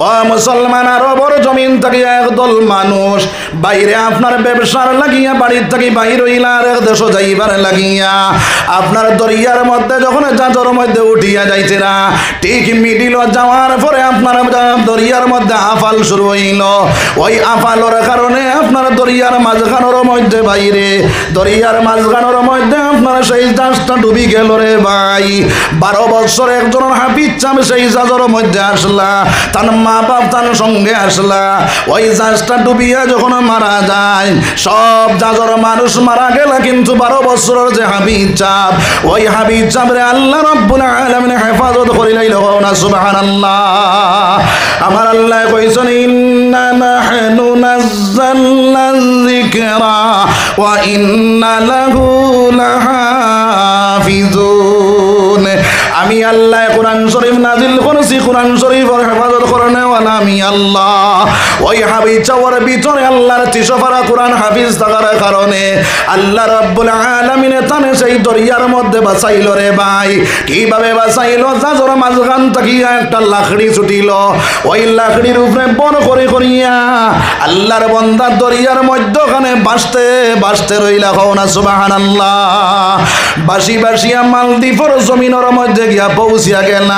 ও মুসলমান, আরবের জমিন থেকে একদল মানুষ বাইরে আপনার ব্যবসার লাগিয়া বাড়ির থেকে বাইর হইলা আর এক দেশ যাইবার লাগিয়া আপনার দরিয়ার মধ্যে যখন জাজর মধ্যে উঠিয়া যাইছে না, ঠিক মিডিল যাওয়ার পরে আপনার দরিয়ার মধ্যে আফাল শুরু হইল। ওই আফালের কারণে আপনার দরিয়ার মাঝখানোর মধ্যে বাইরে দরিয়ার মাঝখানোর মধ্যে আপনার সেই জাহাজটা ডুবি গেল রে ভাই। 12 বছর একজন হাফিজ সাহেব সেই জাহাজের মধ্যে আসলা, তার মা বাপ তার সঙ্গে আসলা। ওই জাহাজটা ডুবিয়া যখন মারা যায়, সব জাহাজের মানুষ মারা গেল, কিন্তু 12 বছরের যে হাফিজ সাহেব, ওই হাফিজ সাহেবরে আল্লাহ রাব্বুল আলামিন হেফাজত করিলাই লও না সুবহানাল্লাহ। আমার আল্লাহ কইছেন ইন্না নাহনু নাযালনা যিকরা ওয়া ইন্না লাহু লাহাফিজুন। আমি আল্লাহ কোরআন শরীফ নাজিল করেছি, কোরআন শরীফের হেফাজত করনে ওয়ালা আমি আল্লাহ। ওই হাফিজ চাওয়ার ভিতরে আল্লাহর 300 পারা কোরআন হাফিজ থাকার কারণে আল্লাহ রাব্বুল আলামিন তানে সেই দরিয়ার মধ্যে বাঁচাইল রে ভাই। কিভাবে বাঁচাইল? জাজর মাঝখান তাকিয়া একটা লাকড়ি ছুটিল, ওই লাকড়ির উপরে বড় করে করিয়া আল্লাহর বান্দা দরিয়ার মধ্যখানে বাঁচতে বাঁচতে রইলা। হও না সুবহানাল্লাহ। বাসি বাসিয়া মালদ্বীপের জমিনের মধ্যে গিয়া পৌঁছিয়া গেল।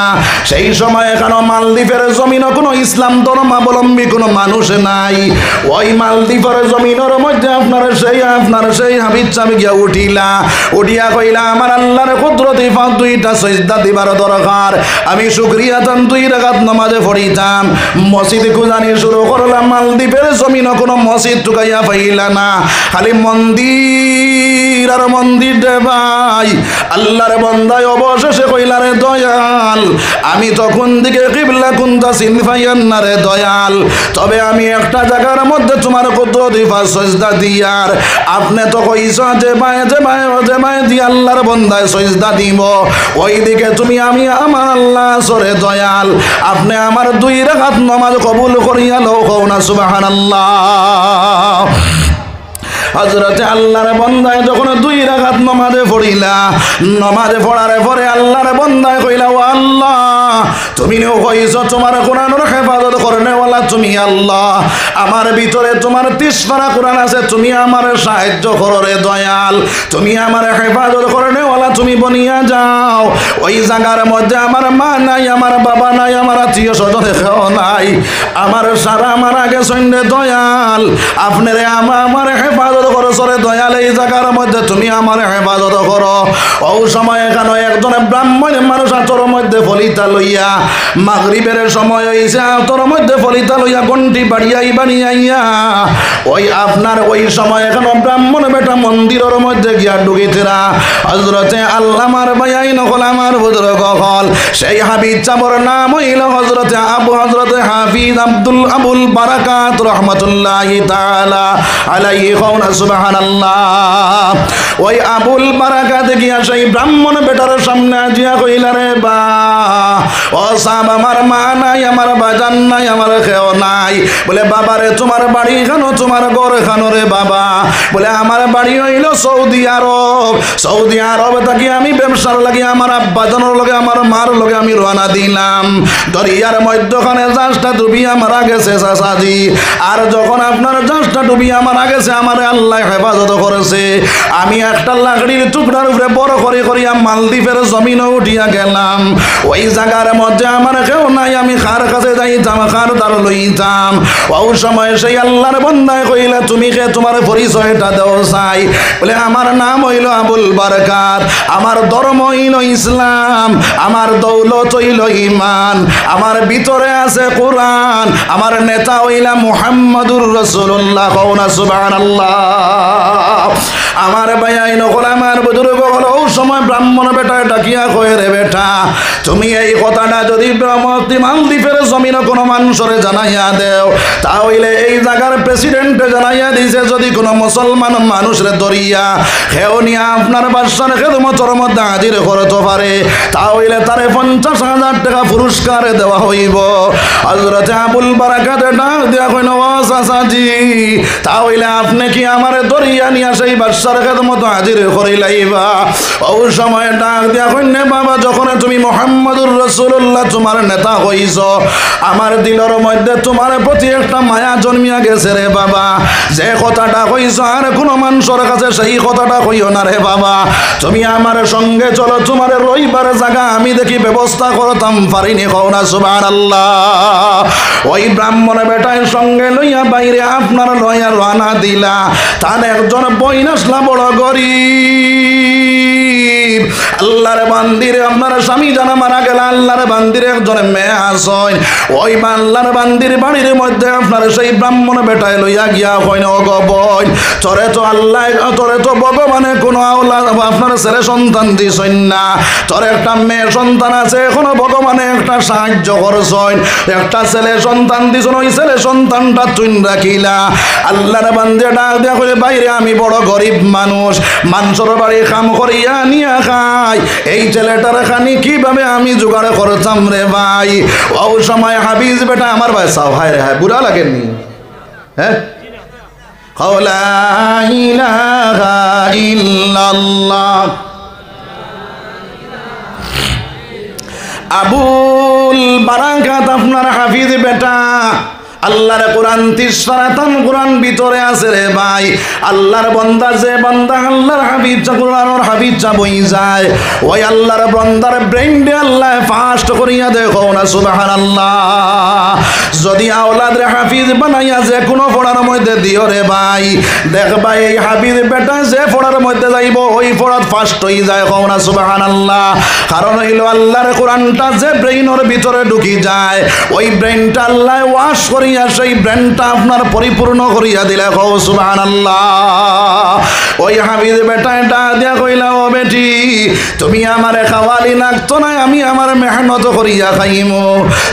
সেই সময় এখানে মালদ্বীপের জমিনে কোনো ইসলাম ধর্মাবলম্বী কোনো মানুষ নাই। ওই মালদ্বীপের জমিনের মধ্যে আপনার সেই হাফিজ সাহেব গিয়া উঠিয়া কইলা আমার আল্লাহর কুদরতি ফাঁক 2টা সিজদা দিবার দরকার, আমি শুকরিয়া দান 2 রাকাত নামাজে পড়িতাম। মসজিদ খুঁজানি শুরু করলাম, মালদ্বীপের জমিনে কোনো মসজিদ ঢুকাইয়া পাইলা না, খালি মন্দির আর মন্দির রে ভাই। আল্লাহর বান্দায় অবশেষে কইলা রে দয়াল, আমি তখন দিকে কিবলা কুনতা সিনফাইয়ান না রে দয়াল, তবে আমি একটা জায়গার মধ্যে তোমার কুদরতি ফাঁক সিজদা দিয়ার, আপনি তো কইছ যে ভাই দিয়ে আল্লাহর বান্দায় সিজদা দিব, ওই দিকে তুমি আমি আমার আল্লাহ সরে দয়াল, আপনি আমার 2 রাকাত নামাজ কবুল করিয়া লও। হও না সুবহানাল্লাহ। হযরতে আল্লাহর বান্দায় যখন 2 রাকাত নামাজে পড়িলা, নামাজে পড়ার পরে আল্লাহর বান্দায় কইলা ও আল্লাহ, তুমি কইছো তোমার কোরআনের হেফাজত করনে ওয়ালা তুমি আল্লাহ, আমার ভিতরে তোমার 30 পারা কোরআন আছে, তুমি আমার সাহায্য করো রে দয়াল, তুমি আমার হেফাজত করনে ওয়ালা তুমি বনিয়া যাও। ওই জায়গার মধ্যে আমার মা নাই, আমার বাবা নাই, আমার আত্মীয় স্বজন কেউ নাই, আমার সারা মারা গেছেন রে দয়াল, আপনারে আমার হেফাজত করো সরে দয়াল, এই জায়গার মধ্যে তুমি আমার হেফাজত করো। ও সময় এখানে একজন ব্রাহ্মণ মানুষ আতর মধ্যে ফলিতা লইয়া, মাগরিবের সময় হইছে, আতর মধ্যে ফলিতা লইয়া গন্টি বাড়িয়াইয়া ওই আপনার ওই সময় এখানে ব্রাহ্মণ বেটা মন্দিরের মধ্যে গিয়া ঢুকিতেরা। হযরতে আল্লামার ভাই নকল আমার বুজুর্গ হল, সেই হাফিজ সাহেবের নাম হইল হযরতে হাফিজ আবুল বারাকাত রাহমাতুল্লাহি তাআলা আলাইহি। কওনা সুবহানাল্লাহ। ওই আবুল বারাকাত গিয়া সেই ব্রাহ্মণ বেটার সামনে আজিয়া কইলা রে বা ও সাহেব, আমার মা নাই, আমার বাজান নাই, আমার কেউ নাই। বলে বাবা রে তোমার বাড়ি খানো, তোমার ঘর খানো রে বাবা। বলে আমার বাড়ি হইল সৌদি আরব, সৌদি আরব থাকি আমি ব্যবসার লাগে আমার আব্বাজানোর লগে আমার মার লগে আমি রওনা দিলাম। দরিয়ার মধ্যখানে জাহাজটা ডুবিয়া মারা গেছে চাচাজি, আর যখন আপনার জাহাজটা ডুবিয়া মারা গেছে আমার আল্লাহ হেফাজত করেছে। আমি একটা লাকড়ির টুকরার উপরে বড় করে করিয়া মালদ্বীপের জমিনে উঠিয়া গেলাম। ওই জায়গার মধ্যে আমার কেউ নাই, আমি কার কাছে যাইতাম, কার দ্বার লইতাম। ওই সময় সেই আল্লাহর বান্দায় কইলা তুমি কে, তোমার পরিচয়টা দেও চাই। বলে আমার নাম হইল আবুল বারাকাত, আমার ধর্ম হইল ইসলাম, আমার দৌলত হইল ঈমান, আমার ভিতরে আছে কোরআন, আমার নেতা হইলা মুহাম্মাদুর রাসূলুল্লাহ। কওনা সুবহানাল্লাহ। আমার ভাই নকল আমার বুজুর্গ হলো, ওই সময় ব্রাহ্মণ বেটা ডাকিয়া কয়ে রে বেটা, তুমি এই কথাটা যদি মালদ্বীপের জমিনে কোনো মানুষের জানাইয়া দেও, তাহলে এই জায়গার প্রেসিডেন্টে জানাইয়া দিছে যদি কোনো মুসলমান মানুষের দরিয়া হেও নিয়ে আপনার বাদশার খেদমতের মধ্যে হাজির করতে পারে, তাহলে তারে 50,000 টাকা পুরস্কার দেওয়া হইব। হযরতে আবুল বারাকাত ডাক দিয়া কইল ও চাচাজি, তাহলে আপনি কি আমার দরিয়া নিয়ে সেই বাদশা বাদশার খেদমত হাজির করিলাইবা। ওই সময় ডাক দিয়া কইনে বাবা যখন তুমি মুহাম্মদুর রাসূলুল্লাহ তোমার নেতা হইছ, আমার দিলের মধ্যে তোমার প্রতি একটা মায়া জন্মিয়া গেছে রে বাবা। যে কথাটা কইছ আর কোনো মানুষের কাছে সেই কথাটা কইও না রে বাবা। তুমি আমার সঙ্গে চলো, তোমার রইবার জায়গা আমি দেখি ব্যবস্থা করতাম পারিনি। কও না সুবহানাল্লাহ। ওই ব্রাহ্মণ বেটার সঙ্গে লইয়া বাইরে আপনার লইয়া রানা দিলা। তার একজন বইন আসলা বড় গরিব, আল্লাহর বান্দিরে আপনার স্বামী জানা মারা গেল, আল্লাহর বান্দির একজন মেয়ে আসেন। ওই আল্লাহর বান্দির বাড়ির মধ্যে আপনার সেই ব্রাহ্মণ বেটায় লইয়া গিয়া কইন ও গো বইন, তোরে তো আল্লাহ তোরে তো ভগবানে কোনো আওলাদ আপনার ছেলে সন্তান দিছেন না, তোর একটা মেয়ে সন্তান আছে, এখনো ভগবানে একটা সাহায্য করছেন, একটা ছেলে সন্তান দিছেন, ওই ছেলে সন্তানটা তুই রাখিলা। আল্লাহর বান্দে ডাক দিয়া কইলে বাইরে আমি বড় গরিব মানুষ, মানুষের বাড়ি কাম করিয়া নিয়া খাই, এই ছেলেটার খানি কিভাবে আমি জোগাড় করতাম রে ভাই। ও সময় হাফিজ বেটা আমার ভাই সাও হায় রে হায়, বুড়া লাগেননি? হ্যাঁ, লা ইলাহা ইল্লাল্লাহ। আবুল বারাকাত আপনার হাফিজ বেটা, আল্লাহর কোরআন 30 সারাতান কোরআন ভিতরে আছে রে ভাই। আল্লাহর বান্দা যে বান্দা আল্লাহর হাবিব কোরআনের হাবিব যা বই যায়, ওই আল্লাহর বান্দার ব্রেইনে আল্লাহ ফাস্ট করিয়া দেখো না সুবহানাল্লাহ। যদি আওলাদরে হাফিজ বানাইয়া যে কোনো পড়ার মধ্যে দিও রে ভাই, দেখবা এই হাফিজ বেটা যে পড়ার মধ্যে যাইব ওই পড়াত ফাস্ট হয়ে যায়। কও না সুবহানাল্লাহ। কারণ হইল আল্লাহর কোরআনটা যে ব্রেইনের ভিতরে ঢুকি যায়, ওই ব্রেইনটা আল্লাহ ওয়াশ করিয়া সেই ব্রেইনটা আপনার পরিপূর্ণ করিয়া দিলে। কও সুবহানাল্লাহ। ওই হাফিজ বেটাটা দিয়া কইলা ও বেটি তুমি আমারে খাওয়ালি নাকতো না, আমি আমার মেহনত করিয়া খাইমু,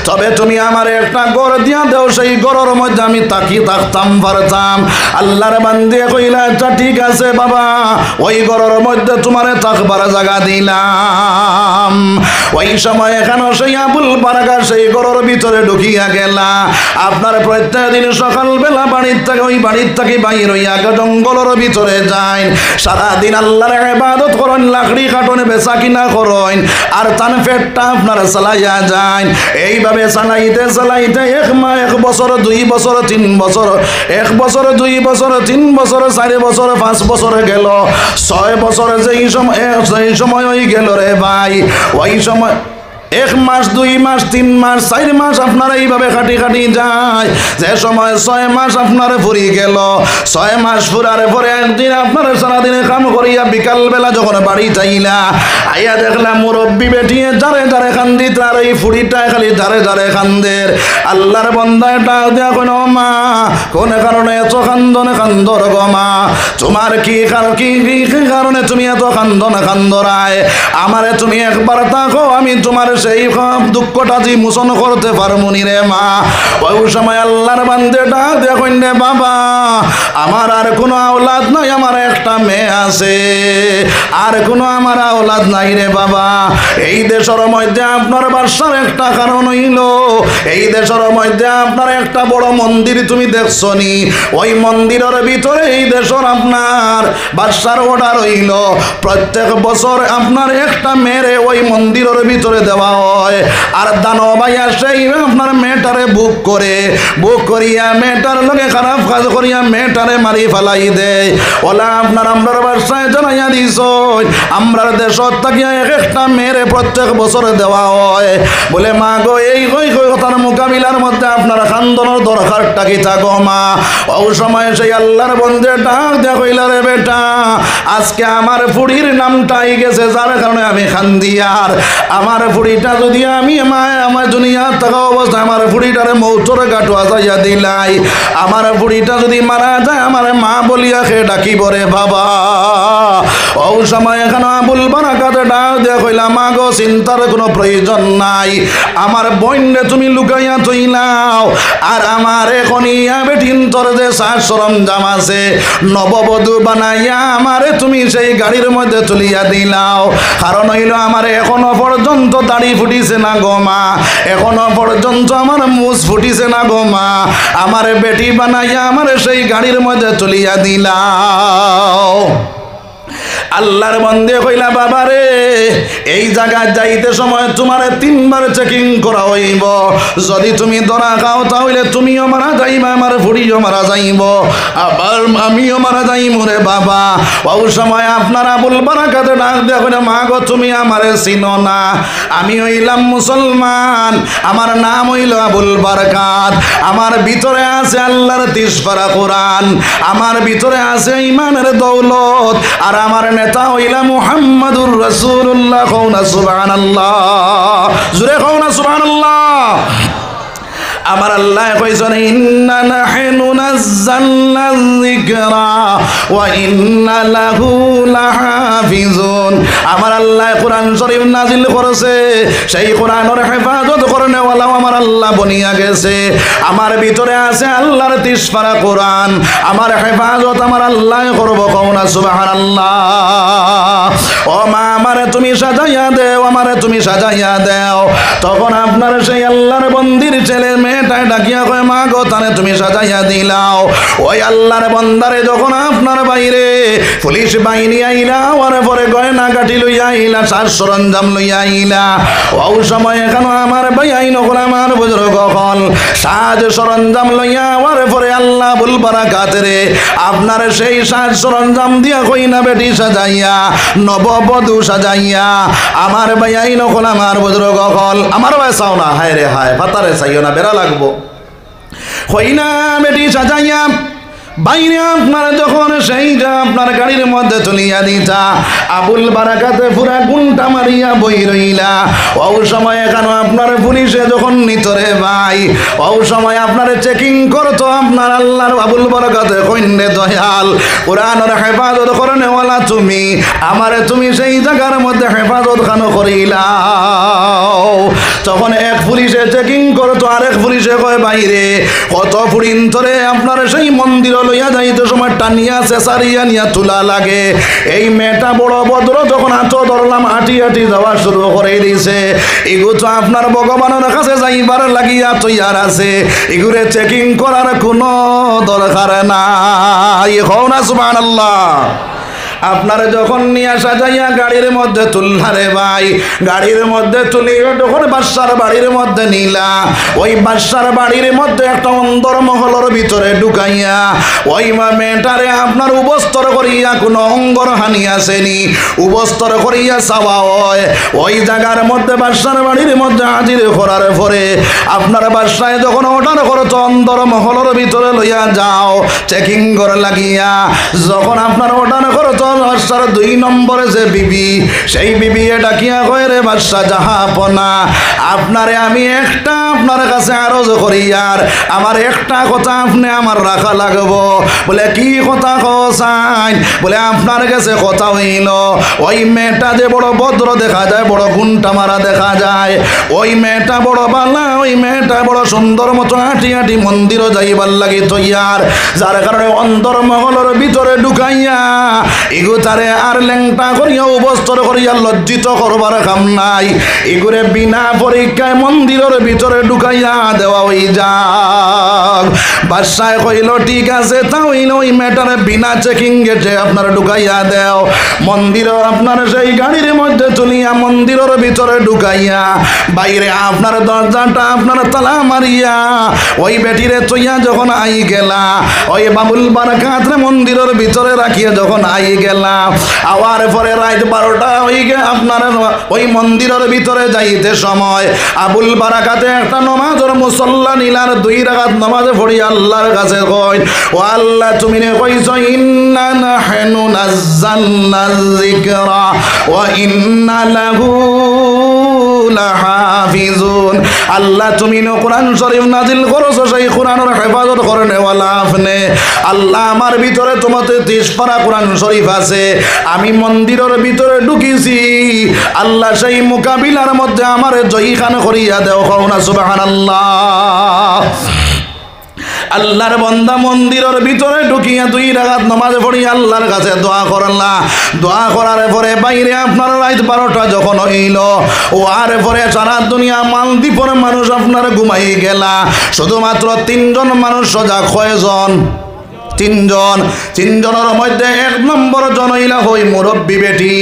তবে তুমি আমার একটা গড় দিয়া দেও, সেই গড়ের মধ্যে আমি তাকি থাকতাম পারতাম। আল্লাহর বান্দে কইলা আচ্ছা ঠিক আছে বাবা, ওই গড়ের মধ্যে তোমারে থাকবার জায়গা দিলাম। ওই সময় এখানে সেই আবুল বারাকা সেই গড়ের ভিতরে ঢুকিয়া গেলা। আপনার প্রত্যেক দিন সকালবেলা বাড়ির থেকে ওই বাড়ির থেকে বাইর হইয়া জঙ্গলের ভিতরে যায়, সারাদিন আল্লাহর ইবাদত করেন, লাকড়ি কাটন বেচা কিনা করেন, আর তান পেটটা আপনার চালাইয়া যায়। এইভাবে চালাইতে চালাইতে 1 মাস 1 বছর 2 বছর 3 বছর, 1 বছর 2 বছর 3 বছর 4 বছর 5 বছর গেল, 6 বছর যেই সময় হয়ে গেল রে ভাই। ওই সময় 1 মাস 2 মাস 3 মাস 4 মাস আপনার এইভাবে খাটি খাটি যায়, যে সময় 6 মাস আপনার ফুরি গেল। 6 মাস ফুরার পরে একদিন আপনার সারাদিনে কাম করিয়া বিকাল বেলা যখন বাড়ি চাইলা, আইয়া দেখলাম মুরব্বী বেটিয়ে যারে যারে কান্দি, তার এই ফুড়িটা খালি যারে যারে কান্দের। আল্লাহর বন্দায় ডাক দেয়া কোন মা, কোন কারণে এত কান্দন কান্দর গো মা, তোমার কি কারণে তুমি এত কান্দন কান্দরায়, আমারে তুমি একবার তাকো, আমি তোমার সেই দুঃখটা যে মোচন করতে পারমুনি রে মা। ওই সময় আল্লাহর বান্দে ডাক দেখুন রে বাবা, আমার আর কোনো আওলাদ নাই, আমার একটা মেয়ে আছে, আর কোনো আমার আওলাদ নাই রে বাবা। এই দেশের মধ্যে আপনার বাদশার একটা কারণ হইল, এই দেশের মধ্যে আপনার একটা বড় মন্দির তুমি দেখছো নি, ওই মন্দিরের ভিতরে এই দেশের আপনার বাদশার অর্ডার হইল প্রত্যেক বছর আপনার একটা মেয়েরে ওই মন্দিরের ভিতরে দেওয়া হয়, আর দানবাইয়া সেই আপনার মেয়েটারে বুক করিয়া মেয়েটার লগে খারাপ কাজ করিয়া মেয়েটারে মারি ফেলাই দেয়। ওলা আপনার আমরার বাসায় জানাইয়া দিস, আমরার দেশত থাকিয়া একটা মেয়েরে প্রত্যেক বছরে দেওয়া হয়। বলে মা গো এই কথার মোকাবিলার মধ্যে আপনার খান্দনের দরকারটা কি থাকো মা। ওই সময় সেই আল্লাহর বন্ধে ডাক দেয়া কইলা রে বেটা, আজকে আমার ফুড়ির নামটাই গেছে, যার কারণে আমি খান্দি, আর আমার ফুড়িটা যদি আমি আমার দুনিয়া থাকা অবস্থায় আমার ফুড়িটারে মৌতর গাটুয়া যাইয়া দিলাই, আমার ফুড়িটা যদি মারা যায় আমার মা বলিয়া খে ডাকিব রে বাবা। ওই সময় এখানে আবুল বারাকাতে ডাক দিয়া কইলা মা গো চিন্তার কোনো প্রয়োজন নাই, আমার বইনে তুমি লুকাইয়া থইলাও, আর আমার এখন ইয়া বেটিন তোর যে সাজ সরঞ্জাম আছে নববধূ বানাইয়া আমারে তুমি সেই গাড়ির মধ্যে তুলিয়া দিলাও। কারণ হইল আমার এখনো পর্যন্ত দাড়ি ফুটিছে না গো মা, এখনো পর্যন্ত আমার মুছ ফুটিছে না গো মা, আমার বেটি বানাইয়া আমার সেই গাড়ির মধ্যে তুলিয়া দিলাও। আল্লাহর বন্দে কইলা বাবা রে এই জায়গায় যাইতে সময় তোমারে 3 বার চেকিং করা হইব, যদি তুমি ধরা খাও তাহলে তুমিও মারা যাইবা, আমার ফুড়িও মারা যাইব, আবার আমিও মারা যাইব রে বাবা। ওই সময় আপনার আবুল বারাকাতে ডাক দিয়া কইলা মা গো তুমি আমারে চিনো না, আমি হইলাম মুসলমান, আমার নাম হইল আবুল বারাকাত, আমার ভিতরে আছে আল্লাহর 30 পারা কোরআন, আমার ভিতরে আছে ঈমানের দৌলত, আর আমার নেতা হইলা মুহাম্মাদুর রাসূলুল্লাহ। কওনা সুবহানাল্লাহ, জোরে কওনা সুবহানাল্লাহ। আমার আল্লাহ কইছেন ইন্না নাহনু নাযালনা যিকরা ওয়া ইন্না লাহু লাহাফিজুন। আমার আল্লাহ কোরআন শরীফ নাজিল করেছে, সেই কোরআনের হেফাজত করনে ওয়ালা আমার আল্লাহ বনিয়া গেছে। আমার ভিতরে আছে আল্লাহর 30 পারা কোরআন, আমার হেফাজত আমার আল্লাহ করব। কওনা সুবহানাল্লাহ। ও মা আমারে তুমি সাজাইয়া দেও, আমারে তুমি সাজাইয়া দেও। তখন আপনার সেই আল্লাহর বন্দির ছেলে মেয়েটাই ডাকিয়া কয় মা গো তারে তুমি সাজাইয়া দিলাও। ওই আল্লাহর বন্দারে যখন আপনার বাইরে পুলিশ বাহিনী আইলা, ওর পরে গয়না কাটি লইয়া আইলা, সাজ সরঞ্জাম লইয়া আইলা, ওই সময় এখানে আমার ভাই আইন করে আমার বুজুর্গ হল সাজ সরঞ্জাম লইয়া ওর পরে আল্লাহ বুল বারাকাতেরে আপনার সেই সাজ সরঞ্জাম দিয়া কইনা বেটি সাজাইয়া, নববধূ সাজাইয়া, আমার ভাই আইন করে আমার বুজুর্গ হল আমার ভাই চাও না, হায় রে হায় পাতারে চাইও না, বেড়া লাগবো, কইনা বেটি সাজাইয়া বাইরে আপনার যখন সেইটা আপনার গাড়ির মধ্যে তুলিয়া দিতা, আবুল বারাকাতে পুরা গুণটা মারিয়া বই রইলা। ও সময় এখানে আপনার পুলিশে যখন নিতরে ভাই, ও সময় আপনার চেকিং করতো আপনার আল্লাহর আবুল বারাকাতে কইনে দয়াল কোরআনের হেফাজত করনে ওয়ালা তুমি আমারে তুমি সেই জায়গার মধ্যে হেফাজত খানো করিলা। তখন এক পুলিশে চেকিং করতো, আরেক পুলিশে কয় বাইরে কত ফুড়িন ধরে আপনার সেই মন্দির লইয়া যাইতে সময় টানিয়া চেঁচারিয়া নিয়া তুলা লাগে। এই মেয়েটা বড় ভদ্র, যখন হাত ধরলাম হাঁটি হাঁটি যাওয়া শুরু করে দিছে। এগু তো আপনার ভগবানের কাছে যাইবার লাগিয়া তৈয়ার আছে, এগুলো চেকিং করার কোনো দরকার নাই। হও না সুবহানাল্লাহ। আপনারে যখন নিয়ে সাজাইয়া গাড়ির মধ্যে তুললারে ভাই, গাড়ির মধ্যে তুলি যখন বাদশার বাড়ির মধ্যে নিলা, ওই বাদশার বাড়ির মধ্যে একটা অন্দর মহলের ভিতরে ঢুকাইয়া ওই মেয়েটারে আপনার উপস্তর করিয়া কোনো অঙ্গর হানি আসেনি, উপস্তর করিয়া চাওয়া হয়। ওই জায়গার মধ্যে বাদশার বাড়ির মধ্যে হাজির করার পরে আপনার বাদশায় যখন অর্ডার করতো অন্দর মহলের ভিতরে লইয়া যাও চেকিং করে লাগিয়া, যখন আপনার অর্ডার করতো বাদশার 2 নম্বরে যে বিবি, সেই বিবি ডাকিয়া কয় রে বাদশা জাহাপনা, আপনারে আমি একটা আপনার কাছে আরজ করি, আর আমার একটা কথা আপনি আমার রাখা লাগবো। বলে কি কথা কসাইন? বলে আপনার কাছে কথা হইল ওই মেয়েটা যে বড় ভদ্র দেখা যায়, বড় গুণটা মারা দেখা যায়, ওই মেয়েটা বড় বালা, ওই মেয়েটা বড় সুন্দর মতো হাঁটি হাঁটি মন্দিরও যাইবার লাগি তৈয়ার, যার কারণে অন্তর মহলের ভিতরে ঢুকাইয়া এগুতারে আর ল্যাংটা করিয়া উপস্তর করিয়া লজ্জিত করবার কাম নাই, এগুরে বিনা পরীক্ষায় মন্দিরের ভিতরে ঢুকাইয়া দেওয়া হই যাক। বাদশাহ কইল ঠিক আছে, তা হইল ওই মেয়েটারে বিনা চেকিং গেটে আপনার ঢুকাইয়া দেও। মন্দির আপনার সেই গাড়ির মধ্যে তুলিয়া মন্দিরের ভিতরে ঢুকাইয়া বাইরে আপনার দরজাটা আপনার তালা মারিয়া ওই বেটিরে চইয়া যখন আই গেলা, ওই বাবুল বারাকাতরে মন্দিরের ভিতরে রাখিয়া যখন আই গেলা, আওয়ার পরে রাত 12টা হয়ে গে আপনার ওই মন্দিরের ভিতরে যাইতে সময় আবুল বারাকাতে একটা নমাজের মুসল্লা নিলার 2 রাকাত নামাজ পড়ি আল্লাহর কাছে কই, ও আল্লাহ তুমি নে কইছো ইন্না নাহনু নাযালনা যিকরা ওয়া ইন্না লাহু লাহাফিজুন। আল্লাহ তুমি নো কোরআন শরীফ নাজিল করেছো, সেই কোরআনের হেফাজত করনে ওয়ালা আপনি। আল্লাহ আমার ভিতরে তোমাতে 30 পারা কোরআন শরীফ আছে, আমি মন্দিরের ভিতরে ঢুকিছি, আল্লাহ সেই মোকাবিলার মধ্যে আমার জয়খান করিয়া দেও। কওনা সুবহানাল্লাহ। আল্লাহর বান্দা মন্দিরের ভিতরে ঢুকিয়া 2 রাকাত নামাজ পড়ি আল্লাহর কাছে দোয়া করলা। দোয়া করার পরে বাইরে আপনার রাত 12টা যখন হইল, ও আর পরে সারা দুনিয়া মালদ্বীপের মানুষ আপনার ঘুমাই গেলা, শুধুমাত্র 3 জন মানুষ সজাগ। কয়জন? তিনজনের মধ্যে 1 নম্বর জন হইলা হই মুরব্বী বেটি,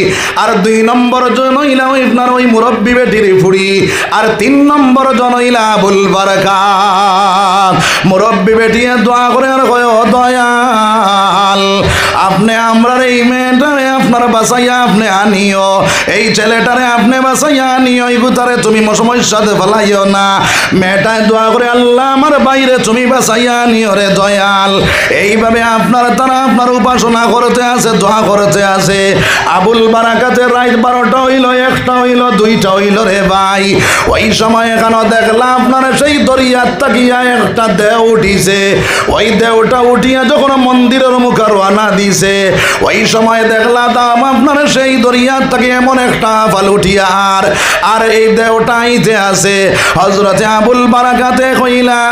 আর 2 নম্বর জন হইলা হই আপনার ওই মুরব্বী বেটির ফুড়ি, আর 3 নম্বর জন হইলা আবুল বারাকাত। মুরব্বী বেটি দোয়া করে আর কয় ও দয়াল, আপনি আমরার এই মেয়েটারে আপনার বাসাইয়া আপনি আনিও, এই ছেলেটারে আপনি বাসাইয়া আনিও, এই গুতারে তুমি সমস্যাতে ফেলাইও না। মেয়েটায় দোয়া করে আল্লাহ আমার বাইরে তুমি বাসাইয়া আনিও রে দয়াল। এইভাবে আপনার তারা আপনার উপাসনা করতে আছে, দোয়া করতে আছে। আবুল বারাকাতের রাত 12টা হইল, 1টা হইল, 2টা হইল রে ভাই। ওই সময় এখানে দেখলাম আপনার সেই দরিয়ার তাকিয়া একটা দেও উঠিছে। ওই দেওটা উঠিয়া যখন মন্দিরের মুখে রওনা দিছে, ওই সময় দেখলাম আপনার সেই দরিয়ার থেকে এমন একটা ফাল উঠিয়া আর এই দেওটা আইতে আছে। হযরতে আবুল বারাকাতে কইলা,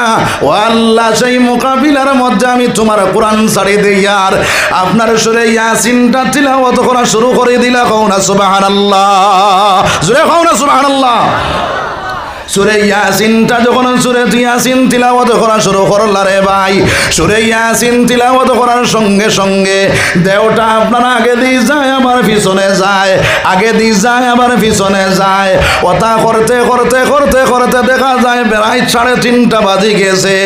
ও আল্লাহ সেই মোকাবিলার মধ্যে আমি তোমার কোরআন ছাড়ি দেই, আর আপনার সূরা ইয়াসিনটা তিলাওয়াত করা শুরু করে দিলা। কও না সুবহানাল্লাহ, জোরে কও না সুবহানাল্লাহ। সূরা ইয়াসিনটা যখন সূরা ইয়াসিন তিলাওয়াত করা শুরু করলা রে ভাই, সূরা ইয়াসিন তিলাওয়াত করার সঙ্গে সঙ্গে দেওটা আপনার আগে দিয়ে যায় আবার পিছনে যায়, আগে দিয়ে যায় আবার পিছনে যায়। ওটা করতে করতে করতে করতে দেখা যায় প্রায় 3:30 বাজে গেছে।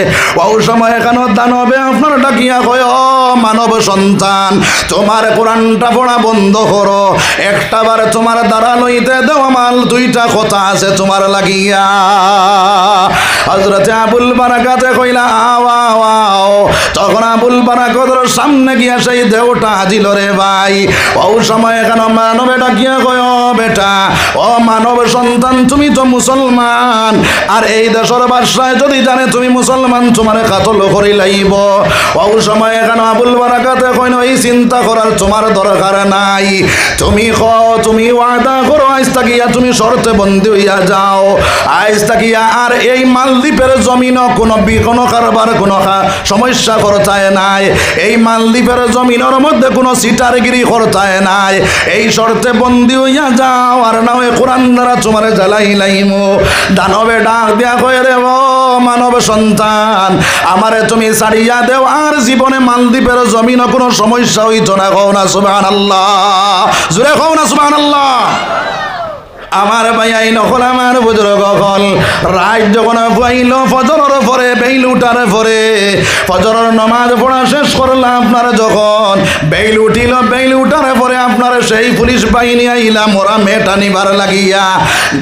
ওই সময় এখানে দানবে আপনার ডাকিয়া কয়, ও মানব সন্তান, তোমার কোরআনটা পড়া বন্ধ করো, একটাবার তোমার দ্বারা লইতে দেও আমার 2টা কথা আছে তোমার লাগিয়া। হযরতে আবুল বারাকাতে কইলা আও আও আও। তখন আবুল বারাকাতের সামনে গিয়া সেই দেওটা হাজিল রে ভাই। ও সময় এখানে মানবে ডাকিয়া কয়, ও বেটা, ও মানব সন্তান, তুমি তো মুসলমান, আর এই দেশের বাদশায় যদি জানে তুমি মুসলমান তোমার কাতল করে লাইব। ও সময় এখানে আবুল বারাকাতে কইল, এই চিন্তা করার তোমার দরকার নাই, তুমি তুমি ওয়াদা করো আজ তাকিয়া তুমি শর্তে বন্দী হইয়া যাও। আজ তাকিয়া আর এই মালদ্বীপের জমিন কোনো কারবার কোনো সমস্যা করতায় নাই, এই মালদ্বীপের জমিনের মধ্যে কোনো সিটারগিরি করতায় নাই, এই শর্তে বন্দী হইয়া যাও, আর না হয় কোরআন দ্বারা তোমার জ্বালাই লাইমু। দানবে ডাক দিয়া কয়, রে ও মানব সন্তান, আমারে তুমি ছাড়িয়া দেও, আর জীবনে মালদ্বীপের জমিন কোনো সমস্যা হইতো না। কও না সুবহানাল্লাহ, জোরে কও না সুবহানাল্লাহ। আমার ভাই নকল আমার বুজুর্গ হল রাত যখন পাইল ফজরের পরে বেইল উঠার পরে ফজরের নামাজ পড়া শেষ করলাম। আপনার যখন বেইল উঠিল, বেইল উঠার পরে আপনার সেই পুলিশ বাহিনী আইলাম ওরা মেয়েটা নিবার লাগিয়া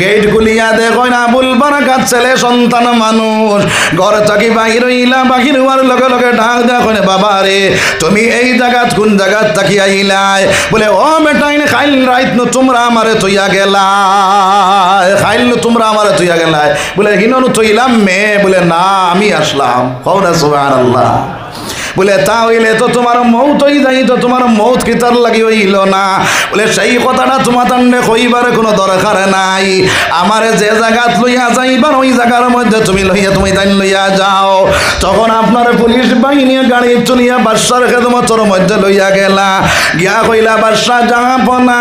গেট খুলিয়া দেখো না আবুল বারাকাত ছেলে সন্তান মানুষ ঘর থাকি বাহির হইলা। বাহির হওয়ার লগে লগে ডাক দেখো বাবা রে তুমি এই জায়গাত কোন জায়গাত থাকি আইলাই? বলে ও বেটাই খাইল রাইত তোমরা আমারে থইয়া গেলা, খাইল তোমরা আমার তুইয়া গেলাই। বলে হিননু থইলাম মেয়ে? বলে না আমি আসলাম। কও না সুবহানাল্লাহ। বলে তা হইলে তো তোমার মৌত হই যাই, তো তোমার মৌত কি তার লাগি হইল না? বলে সেই কথাটা তোমার তান্ডে কইবার কোনো দরকার নাই। আমারে যে জায়গাত লইয়া যাইবার ওই জায়গার মধ্যে তুমি লইয়া তুমি তাই লইয়া যাও। তখন আপনার পুলিশ বাহিনী গাড়ি চলিয়া বাদশার খেদমতর মধ্যে লইয়া গেলা। গিয়া কইলা বাদশা জাহাপনা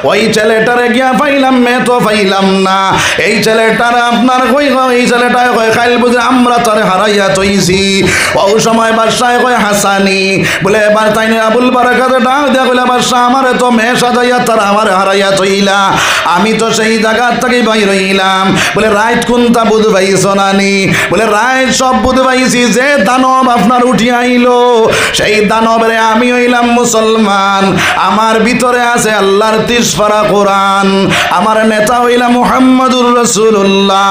ওই ছেলেটারে গিয়া পাইলাম, মেয়ে তো পাইলাম না। এই ছেলেটারে আপনার কই এই ছেলেটায় কয় খাইল বুঝে আমরা তারে হারাইয়া তৈছি। ওই সময় বাদশায় কয় হাসানি। বলে এবার তাই আবুল বারাকাতে ডাক দিয়া কইলা বাদশা আমারে তো মেয়ে সাজাইয়া তারা আমার হারাইয়া তৈলা, আমি তো সেই জায়গার থেকে বাইর হইলাম। বলে রাইট কোনটা বুধ পাইছ নানি? বলে রাইট সব বুধ পাইছি, যে দানব আপনার উঠিয়া আইলো সেই দানবের আমি হইলাম মুসলমান, আমার ভিতরে আছে আল্লাহর 30 পারা কোরআন, আমার নেতা হইলাম মুহাম্মদুর রাসূলুল্লাহ,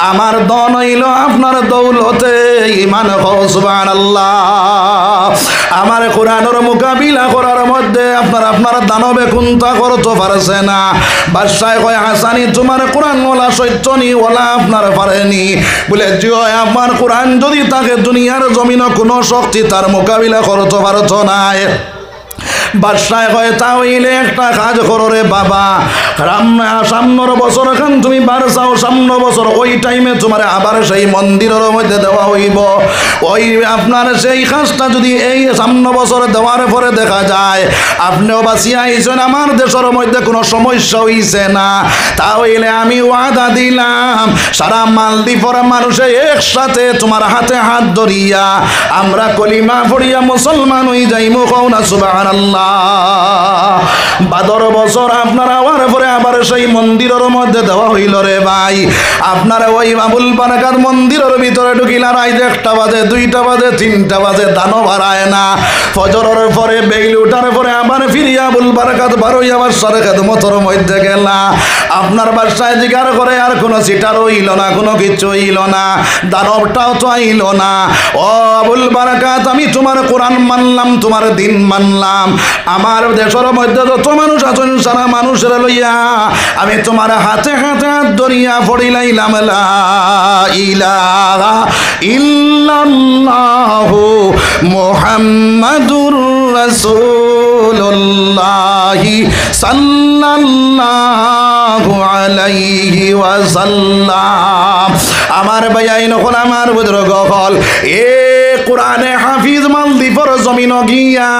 আমার দন হইল আপনার দৌলতে ঈমান। সুবহানাল্লাহ। আমার কোরআনের মোকাবিলা করার মধ্যে আপনার দানবে কোনটা করতে পারছে না। বাদশাহ কয় হাসানি তোমার কোরআন ওলা সত্যনি ওলা আপনার পারেনি। বলে জিও আমার কোরআন যদি তাকে দুনিয়ার জমিনে কোনো শক্তি তার মোকাবিলা করতে পারত না। বাদশাহ কয় তাহলে একটা কাজ করো রে বাবা, সামনের বছর খান তুমি বার চাও, সামনের বছর ওই টাইমে তোমার আবার সেই মন্দিরের মধ্যে দেওয়া হইব। ওই আপনার সেই কাজটা যদি এই সামনের বছর দেওয়ার পরে দেখা যায় আপনিও বাঁচিয়ে আইছেন, আমার দেশের মধ্যে কোনো সমস্যা হইছে না, তাহলে আমি ওয়াদা দিলাম সারা মালদ্বীপের মানুষে একসাথে তোমার হাতে হাত ধরিয়া আমরা কলিমা পড়িয়া মুসলমান হই যাইমু। কও না সুবহানাল্লাহ। বাদর বছর আপনারা হওয়ার পরে আবার সেই মন্দিরের মধ্যে দেওয়া হইল রে ভাই। আপনারা ওই আবুল বারাকাত মন্দিরের ভিতরে ঢুকিলা রাত 1টা বাজে, 2টা বাজে, 3টা বাজে, দানও বাড়ায় না। ফজরের পরে বেইল উঠার পরে আবার ফিরিয়া আবুল বারাকাত বারোই আবার সরে খেদমতের মধ্যে গেলা। আপনার বাসায় জিগার করে আর কোনো সিটার হইল না, কোনো কিছু হইল না, দানবটাও তো আইল না। ও আবুল বারাকাত, আমি তোমার কোরআন মানলাম, তোমার দিন মানলাম, আমার দেশের মধ্যে যত মানুষ আছেন সারা মানুষের লইয়া আমি তোমার হাতে হাতে হাত ধরিয়া পড়িলাইলাম লা ইলাহা ইল্লাল্লাহু মুহাম্মাদুর রাসূলুল্লাহ সাল্লাল্লাহু আলাইহি ওয়াসাল্লাম। আমার ভাই নকল, আমার বুজুর্গ হল, এ কোরআনে হাফিজ মালদ্বীপের জমিন গিয়া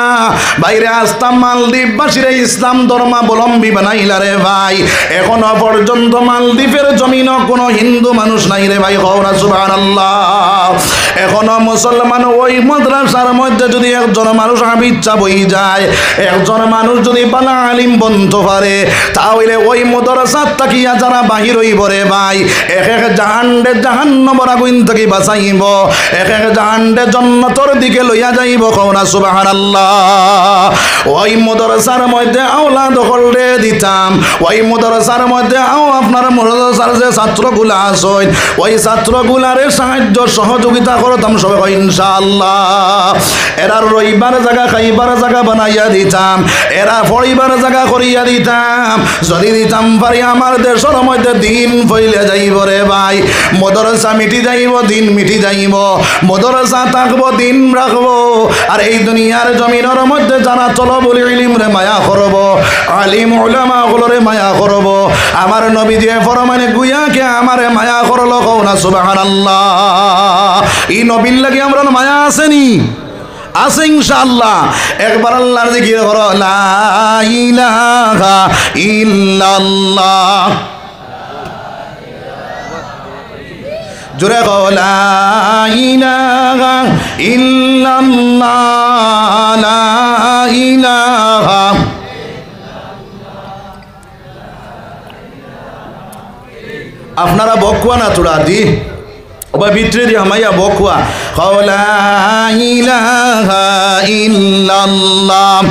বাইরে আসতাম মালদ্বীপবাসীরা ইসলাম ধর্মাবলম্বী বানাইলা রে ভাই। এখনো পর্যন্ত মালদ্বীপের জমিন কোনো হিন্দু মানুষ নাই রে ভাই। কও না সুবহানাল্লাহ। এখনো মুসলমান ওই মাদ্রাসার মধ্যে যদি একজন মানুষ হাফিজা বই যায়, একজন মানুষ যদি বালা আলিম বন্ধ পারে, তাহলে ওই মাদ্রাসা তাকিয়া যারা বাহির হইব রে ভাই, এক এক জাহান্ডে জাহান্নামের আগুন থেকে বাঁচাইব, এক এক জাহান্ডে জান্নাতের দিকে লইয়া যাইব। কও না সুবহানাল্লাহ। ওই মাদ্রাসার মধ্যে আওলাদ হলে দিতাম, ওই মাদ্রাসার মধ্যে আপনার মাদ্রাসার যে ছাত্রগুলা আছেন ওই ছাত্রগুলারে সাহায্য সহযোগিতা করতাম সবাই ইনশাআল্লাহ। এরা রইবার জায়গা খাইবার জায়গা বানাইয়া দিতাম, এরা পড়িবার জায়গা করিয়া দিতাম। যদি দিতাম পারি আমার দেশের মধ্যে দিন ফইলে যাইব রে ভাই। মাদ্রাসা মিটি যাইব, দিন মিটি যাইব, মাদ্রাসা থাকবো, দিন রাখবো। আর এই দুনিয়ার জমিনের মধ্যে যারা তলবুল ইলম রে মায়া করব, আলিম উলামা গুলোরে মায়া করব। আমার নবী দিয়ে ফরমানে গুয়াকে আমারে মায়া করলো। কও না সুবহানাল্লাহ। এই নবীর লাগি আমরা মায়া আসেনি? আছে ইনশাআল্লাহ। একবার আল্লাহর জিকির করো, লা ইলাহা ইল্লাল্লাহ। জোরে কও, লা ইলাহা ইল্লাল্লাহ, লা ইলাহা। আপনারা বকুয়া না তোরা দি ওবা ভিতরে দি হামাইয়া বকুয়া। কও লা ইলাহা ইল্লাল্লাহ,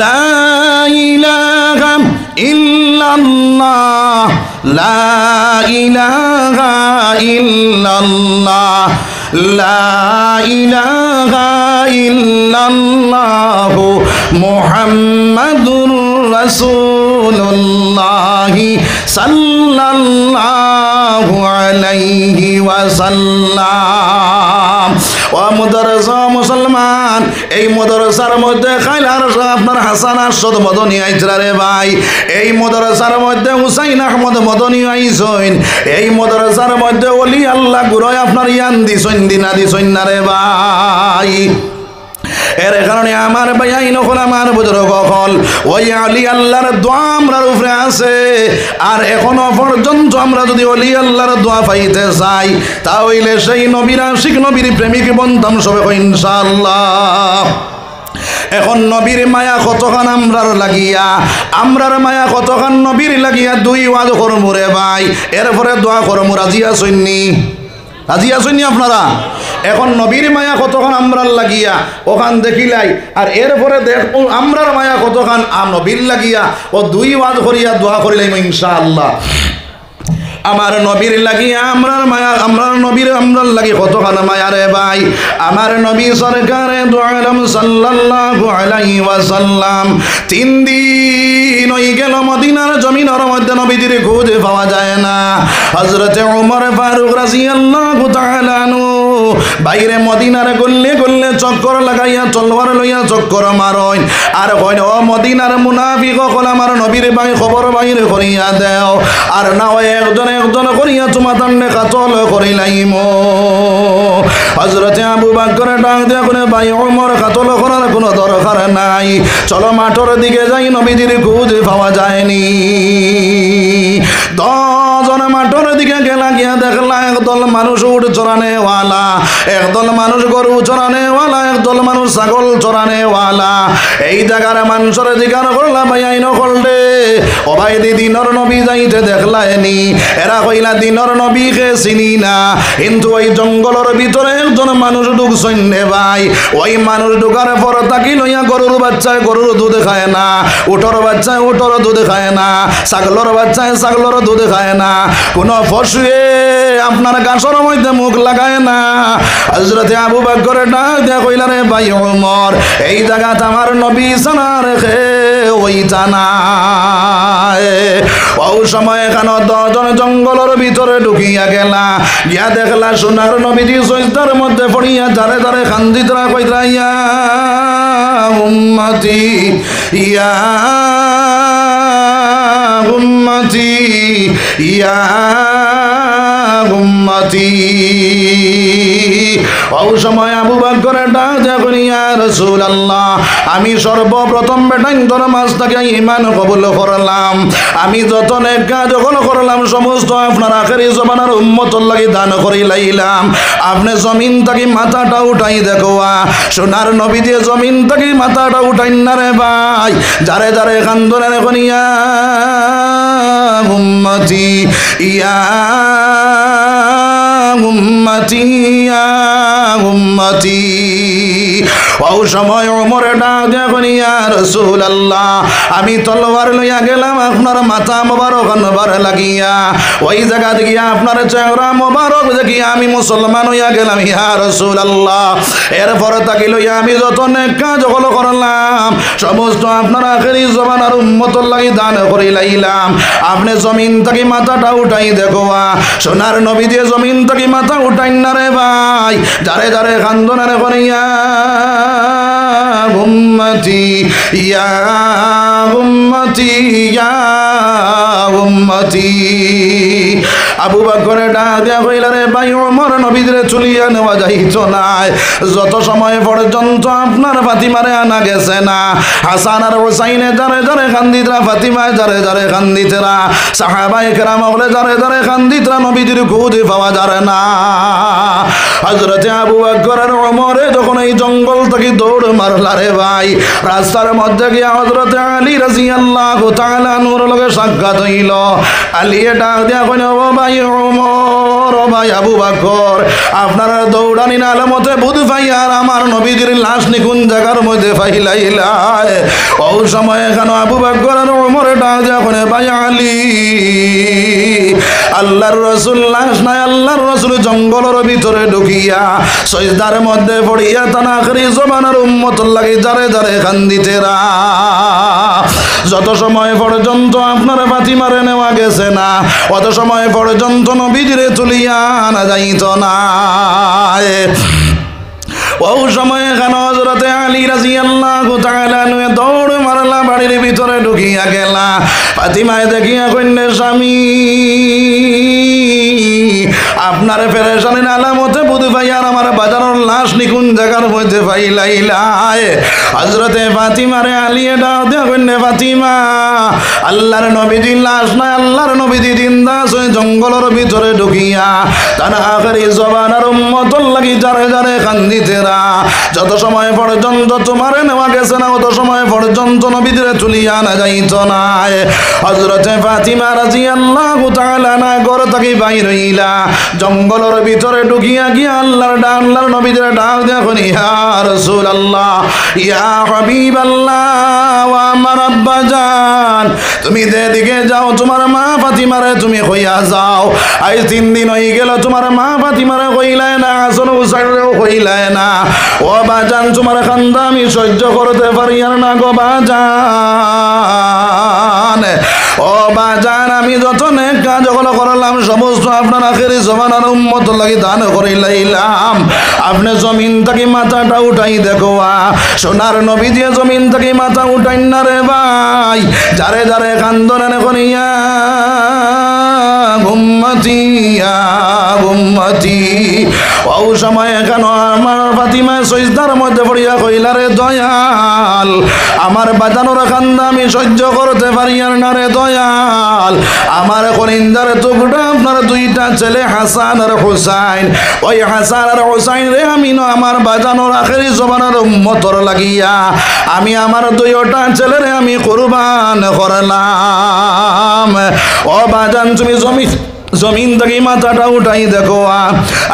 লা ইলাহা ইল্লাল্লাহ, লা ইলাহা ইল্লাল্লাহ, লা ইলাহা ইল্লাল্লাহ মুহাম্মাদুর রাসূলুল্লাহ সাল্লাল্লাহু আলাইহি ওয়াসাল্লাম। ও মাদ্রাসা মুসলমান, এই মাদ্রাসার মধ্যে খাইলার আপনার হাসান আরশদ মদনী আইছরা রে ভাই। এই মাদ্রাসার মধ্যে হুসাইন আহমদ মদনী আইছেন। এই মাদ্রাসার মধ্যে ওলি আল্লাহ গুরয় আপনার ইয়ান দিছেন, দিনা দিছেন না রে ভাই। এর কারণে আমার ভাই নকল, আমার বুজুর্গ হল, ওই আলী আল্লাহর দোয়া আমরার উপরে আছে। আর এখনো পর্যন্ত আমরা যদি অলি আল্লাহর দোয়া পাইতে চাই, তাহলে সেই নবীর আশিক নবীর প্রেমিক বন্ধম সবে ইনশাআল্লাহ। এখন নবীর মায়া কতখান আমরার লাগিয়া, আমরার মায়া কতখান নবীর লাগিয়া, দুই ওয়াজ করমু রে ভাই। এরপরে দোয়া করমু। রাজি আছেননি? রাজি আছেননি আপনারা? এখন নবীর মায়া কতখান আমরার লাগিয়া ওখান দেখিলাই, আর এরপরে দেখো আমরার মায়া কতখান নবীর লাগিয়া, ও দুই ওয়াজ করিয়া দোয়া করিলাম ইনশাআল্লাহ। আমার নবীর লাগিয়া আমরার মায়া, আমরার নবীর আমরার লাগি কতখান মায়া রে ভাই। আমার নবী সরকারে দু আলম সাল্লাল্লাহু আলাইহি ওয়াসাল্লাম 3 দিন হই গেল মদিনার জমিনের মধ্যে নবীদের খুঁজে পাওয়া যায় না। হযরতে ওমর ফারুক রাদিয়াল্লাহু তাআলা আনহু বাইরে মদিনার গল্লে গল্লে চক্কর লাগাইয়া তলোয়ার লইয়া চক্কর মারইন আর কইন ও মদিনার মুনাফিক সকল আমার নবীর ভাই খবর বাইরে করিয়া দেও আর না একজন একজন করিয়া তোমার তান্ডে কাতল করিলাইম হযরতে আবু বকর ডাক দিয়া করে ভাই ওমর কাতল করার কোনো দরকার নাই চলো মাঠের দিকে যাই নবীজির খোঁজ পাওয়া যায়নি 10 জন মাঠের দিকে গেলা গিয়া দেখলা একদল মানুষ উট চরানেওয়ালা একদল মানুষ গরু চরানেওয়ালা একদল মানুষ ছাগল চরানেওয়ালা এই জায়গার মানুষের জিজ্ঞাসা করলা ভাই আইন করলে ও ভাই দিনর নবী যাইতে দেখলাইনি এরা কইলা দিনর নবীকে চিনি না কিন্তু ওই জঙ্গলের ভিতরে একজন মানুষ ঢুকছেন রে ভাই ওই মানুষ ঢুকার পর তাকি লইয়া গরুর বাচ্চায় গরুর দুধ খায় না উটর বাচ্চায় উটর দুধ খায় না ছাগলের বাচ্চায় ছাগলের দুধ খায় না কোনো পশুয়ে আপনার গাছর মধ্যে মুখ লাগায় না হযরতে আবু বকর ডাক দিয়া কইলা রে ভাই ওমর এই জায়গাতে আমার নবী জানা রেখে ওই জানা ও সময় কেন 10 জন জঙ্গলের ভিতরে ঢুকিয়া গেলা গিয়া দেখলা সোনার নবীজি সজদার মধ্যে পড়িয়া ধারে ধারে কান্দিতরা কইরা ইয়া উম্মতি ইয়া উম্মতি ইয়া উম্মতি ও সময় আবু বকর ডাক দিয়া কইয়া রাসূলুল্লাহ আমি সর্বপ্রথম বেটাই তোর মাঝ থেকে ঈমান কবুল করলাম আমি যত নেক কাজ করলাম সমস্ত আপনার আখেরি জমানার উম্মতের লাগি দান করিলাইলাম আপনি জমিন থেকে মাথাটা উঠাই দেখোয়া সোনার নবী দিয়ে জমিন থেকে মাথাটা উঠাই না রে ভাই যারে যারে কান্দনে কনিয়া উম্মতি ইয়া উম্মতি ইয়া উম্মতি ও সময় ওমরে ডাক দিয়া কইয়া রাসূলুল্লাহ আমি তলোয়ার লইয়া গেলাম আপনার মাথা মোবারক আনবার লাগিয়া ওই জায়গা থেকে আপনার চেহারা মোবারক দেখিয়া আমি মুসলমান হইয়া গেলাম ইয়া রাসূলুল্লাহ এরপর তাকে লইয়া আমি যত নেক কাজ করলাম সমস্ত আপনার আখেরি জমানার উম্মতের লাগি দান করিলাইলাম আপনি জমিন থেকে মাথাটা উঠাই দেখোয়া সোনার নবী দিয়ে জমিন থেকে মাথা উঠাই না রে ভাই যারে যারে কান্দনে কইয়া উম্মতি ইয়া উম্মতি ইয়া উম্মতি আবু বকর ডাক দিয়া কইলা রে ভাই ওমর নবীরে চুলিয়া নেওয়া যাইতো না যত সময় পর্যন্ত আপনার ফাতিমারে আনা গেছে না হাসান আর হুসাইনে যারে যারে কান্দিতরা ফাতিমায় যারে যারে কান্দিতরা সাহাবায়ে কেরাম বলে যারে যারে কান্দিতরা নবীজির খোঁজ পাওয়া যারে না হযরতে আবু বকর আর ওমরে যখন এই জঙ্গল থেকে দৌড় মারলা রে ভাই রাস্তার মধ্যে গিয়া হযরতে আলী রাদিয়াল্লাহু তাআলা নূর লগে সাক্ষাৎ হইল আলী ডাক দিয়া কইল ও ভাই ওমর ও ভাই আবু বকর আপনারা দৌড়ানি না আলামতে বুধ ভাই আর আমার নবীজির লাশ নিকুন জায়গার মধ্যে ফাইলাইলা ও সময় কেন আবু বকর আর ওমর ডাক দিয়া কইল ভাই আলী আল্লাহর রাসূল লাশ নাই আল্লাহর রাসূল জঙ্গলের ভিতরে ঢুকিয়া সজদার মধ্যে পড়িয়া তানা আখেরি জমানার উম্মতের লাগি যারে যারে কান্দিতেরা যত সময় পর্যন্ত আপনার ফাতিমারে নেওয়া গেছে না অত সময় পর্যন্ত নবীজিরে তুলিয়া আনা যাইত না ও সময় কেন হযরতে আলী রাদিয়াল্লাহু তাআলা আনহু দৌড় মারলা বাড়ির ভিতরে ঢুকিয়া গেলা ফাতিমায় দেখিয়া কইলে স্বামী আপনার পেরেশানির আলামতে বুধ ভাই আর আমার বাজারের লাশ নিকুন জায়গার মধ্যে ফাইলাইলায় হযরতে ফাতিমারে আলী ডাক দিয়া কইলে ফাতিমা আল্লাহর নবীজির লাশ নাই আল্লাহর নবীজি জিন্দা আছে জঙ্গলের ভিতরে ঢুকিয়া তার আখেরি জবানার উম্মতের লাগি যারে যারে কান্দিতেরা যত সময় পর্যন্ত তোমার নেওয়া গেছে না অত সময় পর্যন্ত নবীজিরে তুলিয়া আনা যাইত না হযরতে ফাতিমা রাদিয়াল্লাহু তাআলা না ঘর থেকে বাইর হইলা জঙ্গলের ভিতরে ঢুকিয়া গিয়া আল্লাহর নবীজিরে ডাক দিয়া কই ইয়া রাসূলুল্লাহ ইয়া হাবিবাল্লাহ ওয়া আমার আব্বা জান তুমি যেদিকে যাও তোমার মা ফাতিমারে তুমি কইয়া যাও আজ 3 দিন হয়ে গেল তোমার মা ফাতিমারে কইলাই না হাসান হুসাইনরেও কইলাই না ও বাজান তোমার কান্দা আমি সহ্য করতে পারি আর না গো বাজান ও বাজান আমি যত নেক কাজ গুলো করলাম সমস্ত আপনার আখেরি জমানার উম্মত লাগি দান করিলাম। আপনি জমিন থেকে মাথাটা উঠাই দেখো সোনার নবী দিয়ে জমিন থেকে মাথা উঠাই না রে ভাই। যারে যারে কান্দন করিয়া উম্মতি উম্মতি ও সময় কেন আমার ফাতিমায় সজদার মধ্যে পড়িয়া কইলা রে দয়াল আমার বাজানোর কান্দা আমি সহ্য করতে পারি আর না রে দয়াল। আমার কলিজার টুকরা আপনার দুইটা ছেলে হাসান আর হুসাইন, ওই হাসান আর হুসাইন রে আমি আমার বাজানোর আখেরি জমানার উম্মতর লাগিয়া আমি আমার দুইটা ছেলেরে আমি কুরবান করলাম। ও বাজান তুমি জমিন থেকে মাথাটা উঠাই দেখো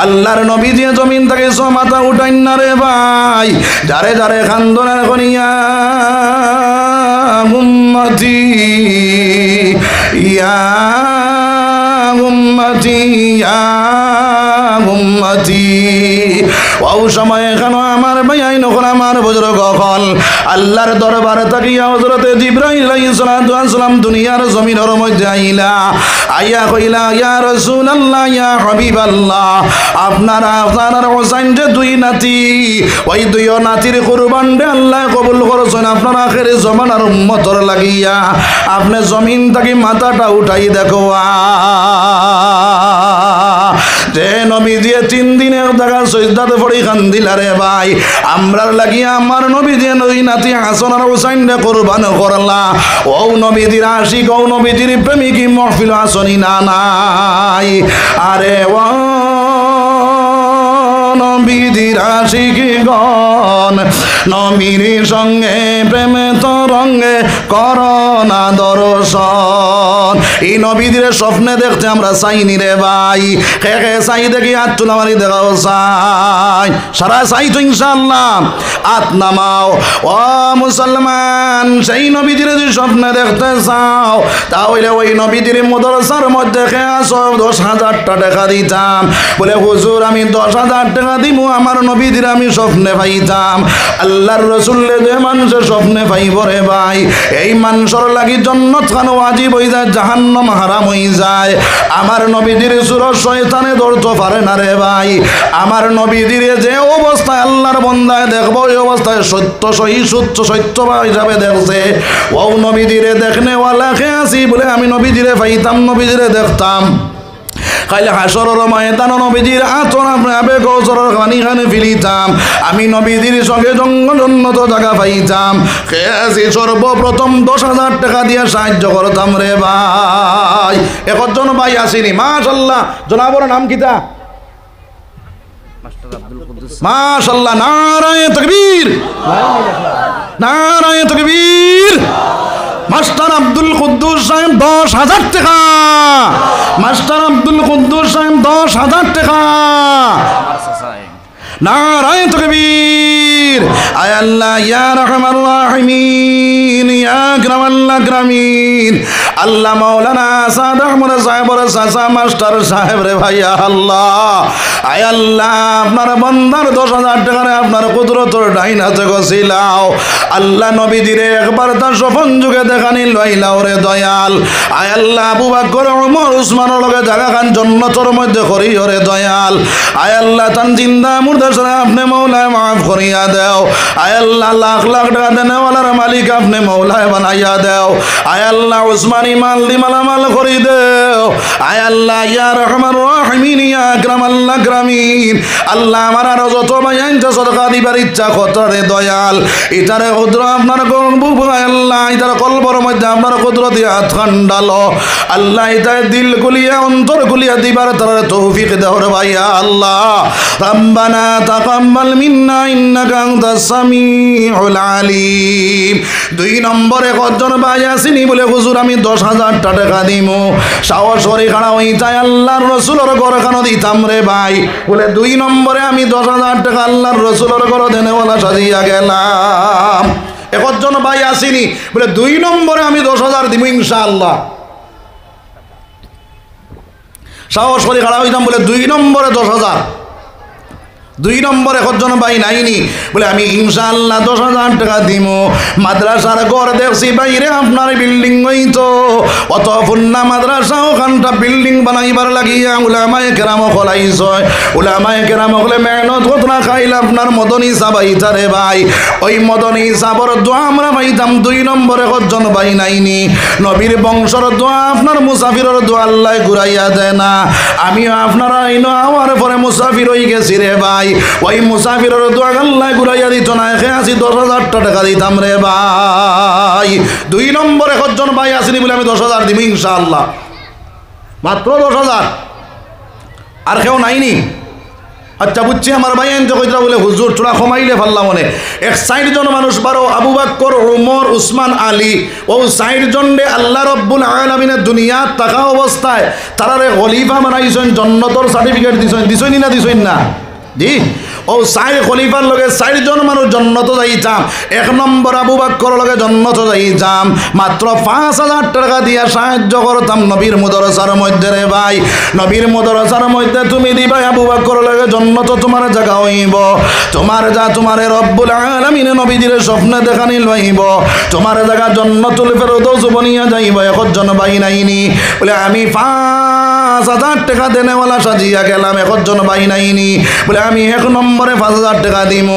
আল্লাহর নবী দিয়ে জমিন থেকে মাথা উঠাই না রে ভাই। যারে যারে খান্দনের কনিয়া উম্মতি ইয়া উম্মতি ইয়া উম্মতি ও সময় কেন আমার ভাইয়াই নখন আমার বুজুর্গ হল আল্লাহর দরবারে তাকিয়া হযরতে জিবরাইল আলাইহিস সালাতু ওয়াস সালাম দুনিয়ার জমিনের মধ্যে আইলা আইয়া কইলা ইয়া রাসূলুল্লাহ ইয়া হাবিবাল্লাহ আপনার হোসেন যে দুই নাতি ওই দুই নাতির কুরবান দে আল্লাহ কবুল করছেন আপনার আখেরি জমানার উম্মতর লাগিয়া আপনি জমিন থেকে মাথাটা উঠাই দেখো যে নবী দিয়ে 3 দিনের জায়গা সজদাতে পড়ি কান্দিলা রে ভাই। আমরার লাগিয়া আমার নবী দিয়ে দুই নাতি হাসান আর হুসাইন রে কুরবান করলা। ও নবীজির আশিক ও নবীজির প্রেমিক মাহফিল আসনি না নাই আরে ও নবীজির আশিক গণ নবীর সঙ্গে প্রেমে তরঙ্গে করোনা দর্শন। এই নবীদের স্বপ্নে দেখতে আমরা চাইনি রে ভাই। কে কে চাই দেখি হাত তুলা মারি দেখাও চাই সারা চাই তো ইনশাআল্লাহ হাত নামাও। ও মুসলমান সেই নবীদের যদি স্বপ্নে দেখতে চাও তাহলে ওই নবীদের মাদ্রাসার মধ্যে কে আসো 10,000 টাকা দিতাম বলে হুজুর আমি 10,000 টাকা দিব আমার নবীদের আমি স্বপ্নে পাইতাম। আল্লাহর রাসূল যে মানুষের স্বপ্নে পাইব রে ভাই এই মানুষের লাগি জান্নাত খান ওয়াজিব হয়ে যায় জাহান্নাম হারাম হয়ে যায়। আমার নবীদের সুরত শয়তানে ধরতে পারে না রে ভাই। আমার নবীদের যে অবস্থায় আল্লাহর বান্দায় দেখবো ওই অবস্থায় সত্য সহি সত্য হিসাবে দেখছে ও নবীদের দেখনে ওয়ালা কে আসি বলে আমি নবীদের পাইতাম নবীদের দেখতাম। খাইলে হাসরের ময়দান নবীজির আতর আবে গোসরের পানি খানে ফিলিতাম আমি নবীজির সঙ্গে জঙ্গলত জায়গা পাইতাম। খেয়েছি সর্বপ্রথম 10,000 টাকা দিয়ে সাহায্য করতাম রে ভাই। একজন ভাই আসেনি মাশাআল্লাহ জনাবর নাম কিতা মাশাআল্লাহ নারায়ে তাকবীর নারায়ে তাকবীর। মাস্টার আব্দুল কুদ্দুস সাহেব 10,000 টাকা মাস্টার আব্দুল কুদ্দুস সাহেব 10,000 টাকা নারায়ে তাকবীর। আয় আল্লাহ ইয়া রাহমার রাহিমিন ইয়া আকরামাল আকরামিন আল্লাহ মাওলানা সাদ আহমদ সাহেবের চাচা মাস্টার সাহেব রে ভাই আল্লাহ আয় আল্লাহ আপনার বান্দার 10,000 টাকা আপনার কুদরতের ডাইন হাতে গছিলাও আল্লাহ নবীজিরে একবার তার স্বপন যুগে দেখানি লইলাও রে দয়াল। আয় আল্লাহ আবু বকর ওমর উসমানের লগে জায়গা খান জান্নাতের মধ্যে করিও রে দয়াল। আয় আল্লাহ তান জিন্দা মুর্দা আপনি মৌলায় মাফ করিয়া দেও। আয় আল্লাহ লাখ লাখ টাকা দেনেওয়ালার মালিক আপনি মৌলায় বানাইয়া দেও। আয় আল্লাহ উসমানী মাল দি মালামাল করি দেও। আয় আল্লাহ ইয়া রহমান রাহিমিন ইয়া আকরামাল আকরামিন আল্লাহ আমার আর যত ভাইয়ানটা সদকা দিবার ইচ্ছা কথা রে দয়াল এটারে কুদর আপনার বুক আল্লাহ এটার কলবর মধ্যে আপনার কুদরতি হাত খান্ডালো আল্লাহ এটার দিল গুলিয়া অন্তর গুলিয়া দিবার তার তৌফিক দেও রে ভাইয়া আল্লাহ। রব্বানা তাকাব্বাল মিন্না ইন্নাকা আনতাস সামিউল আলিম। 2 নম্বরে কতজন ভাই আসেনি বলে হুজুর আমি 10,000 টাকা দিমু সাহস করে খাড়া হই তাই আল্লাহর রাসূলের ঘর খানো দিতাম রে ভাই বলে 2 নম্বরে আমি 10,000 টাকা আল্লাহর রাসূলের ঘর দেনেওয়ালা সাজিয়া গেলাম। একজন ভাই আসেনি বলে 2 নম্বরে আমি 10,000 দিব ইনশাআল্লাহ সাহস করে খাড়া হইতাম বলে 2 নম্বরে 10,000 2 নম্বরে কতজন ভাই নাইনি বলে আমি ইনশাআল্লাহ 10,000 টাকা দিব। মাদ্রাসার ঘর দেখছি বাইরে আপনার বিল্ডিং হইতো, অত ফুন্না মাদ্রাসা ওখানটা বিল্ডিং বানাইবার লাগিয়া উলামায়ে কেরাম খলাইছ। উলামায়ে কেরাম হলে মেহনত কত না খাইলে আপনার মদনী সাবাইতারে ভাই, ওই মদনী সাবর দোয়া আমরা পাইতাম। 2 নম্বরে কতজন ভাই নাইনি নবীর বংশর দোয়া আপনার মুসাফিরের দোয়া আল্লাহ ঘুরাইয়া দেয় না। আমিও আপনারা আইনো আমার পরে মুসাফির হয়ে গেছি রে ভাই, ওই মুসাফিরের দোয়া আল্লাহ ঘুরাইয়া দিত না, এখে আসি 10,000 টাকা দিতাম রে ভাই। 2 নম্বরে কতজন ভাই আসেনি বলে আমি 10,000 দিব ইনশাআল্লাহ, মাত্র 10,000, আর কেউ নাইনি। আচ্ছা বুঝছি আমার ভাই এনতে কইরা বলে হুজুর তোরা কমাইলে পারলাম মনে 61 জন মানুষ পারো, আবু বকর, ওমর, উসমান, আলী, ও 60 জনে আল্লাহ রব্বুল আলামিনের দুনিয়াত থাকা অবস্থায় তারারে খলিফা বানাইছেন, জান্নাতের সার্টিফিকেট দিছেন না দিছেন না জি। ও 60 খলিফার লগে 60 জন মানুষ জান্নাতে যাইতাম। 1 নম্বর আবু বকর লগে জান্নাতে যাইতাম, মাত্র 5,000 টাকা দিয়া সাহায্য করতাম নবীর মুদরসার মধ্যে রে ভাই। নবীর মুদরসার মধ্যে তুমি দিবা আবু বকর লগে জান্নাতে তোমার জায়গা হইব, তোমার যা তোমার রব্বুল আলামিন নবীজির স্বপ্নে দেখানি লইব, তোমার জায়গা জান্নাতুল ফেরদৌস বনিয়া যাইব। একজন ভাই নাইনি বলে আমি 5,000 টাকা দেনেওয়ালা সাজিয়া গেলাম, একজন ভাই নাইনি বলে আমি 1 নম্বরে 5,000 টাকা দিব।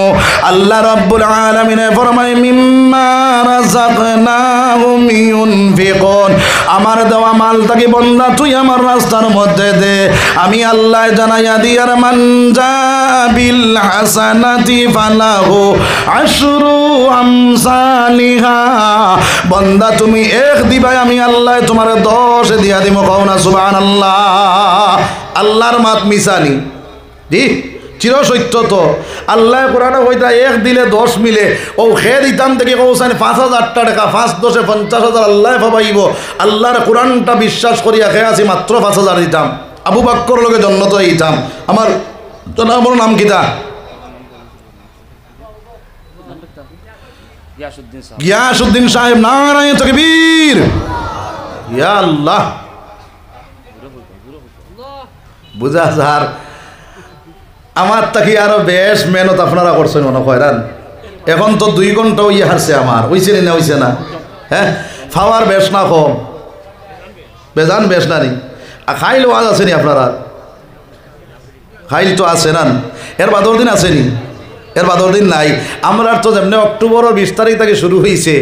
আল্লাহ রাব্বুল আলামিন ফরমায় মিম্মা রাযাকনাহুম ইউনফিকুন, আমার দেওয়া মালটাকে বন্দা তুই আমার রাস্তার মধ্যে দে। আমি আল্লাহ জানাইয়া দিয়ার মান জাবিল হাসানাতি ফালাহু আশরু আমসালিহা, বন্দা তুমি 1 দিবাই আমি আল্লাহ তোমার 10 দিয়া দিব। কও না সুবহানাল্লাহ। আল্লাহর মাত মিসানি জি চির সত্য তো। আল্লাহ কোরআনে হইতা 1 দিলে 10 মিলে, ও খে দিতাম থেকে কৌসান 5,000 টাকা, 5 10 50,000 আল্লাহ ভাবাইব। আল্লাহর কোরআনটা বিশ্বাস করিয়া খে আছি মাত্র 5,000 দিতাম। আবু বকর লগে জন্নত হইতাম। আমার জনাবর নাম কিতা? গিয়াসউদ্দিন সাহেব। নারায়ে তাকবীর। ইয়া আল্লাহ, বুঝা স্যার আমার তাকি আরো বেশ মেহনত আপনারা করছেন মনে করেন। এখন তো 2 ঘন্টা ইয়ে হারছে আমার, হইছে না হইছে না? হ্যাঁ, ফাওয়ার বেশ না কম, বেজান বেশ না নি। খাইল আজ আসেনি আপনারা? খাইল তো আছে না, এর বাদর দিন আসেনি? এর বাদর দিন নাই। আমরা তো যেমনি অক্টোবরের 20 তারিখ থেকে শুরু হয়েছে,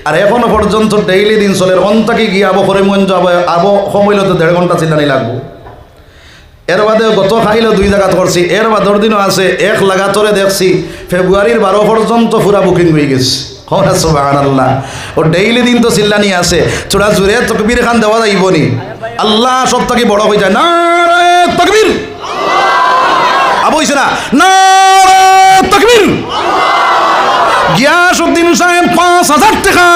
আর এখনো পর্যন্ত ডেইলি দিন চলে। অন্তাকি গিয়ে আবো করিমগঞ্জ যাবো, আবো সময় তো 1.5 ঘন্টা চিন্তানি লাগবো। এর বাদে গত খাইলে 2 জায়গা করছি, এর বাদর দিনও আছে। 1 লাগাতরে দেখছি ফেব্রুয়ারির 12 পর্যন্ত পুরা বুকিং হয়ে গেছে। সুবহানাল্লাহ। ও ডেইলি দিন তো চিল্লানি আছে, ছোড়া জুড়ে তকবীর খান দেওয়া যাইব নি? আল্লাহ সব থেকে বড় হয়ে যায়। নারে তাকবীর। আবু হইছে না? নারে তাকবীর। গিয়াসউদ্দিন সাহেব 5,000 টাকা।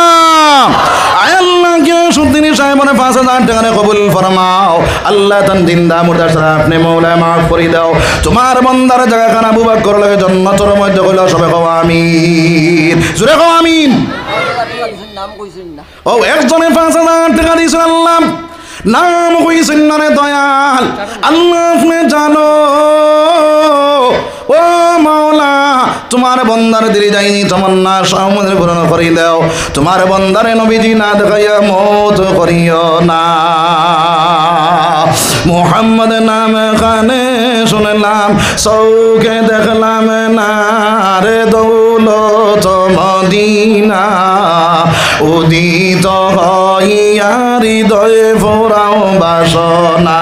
আল্লাহ গিয়াসউদ্দিন সাহেব 5,000 টাকা কবুল ফরমাও। আল্লাহ তান জিন্দা মুর্দা সারা আপনি মৌলা মাফ করে দাও। তোমার বান্দার জায়গা খান আবু বকর লাগে জান্নাতের মধ্যে কইলা সবে কও আমিন। জোরে কও আমিন। নাম কইছেন না? ও একজনে 5,000 টাকা দিয়েছেন। আল্লাহ নাম কইছেন না রে দয়াল। আল্লাহ আপনি জানো ও মাওলা, তোমার বন্দার দিলি যাইনি তমন্না সামনে পূরণ করি দাও। তোমার বন্দারে নবীজি না দেখাইয়া মত করিও না। মুহাম্মদ নাম খানে শুনলাম, চৌকে দেখলাম না রে দৌলত মদিনা। উদিত হইয়া হৃদয়ে ফোরাও বাসনা।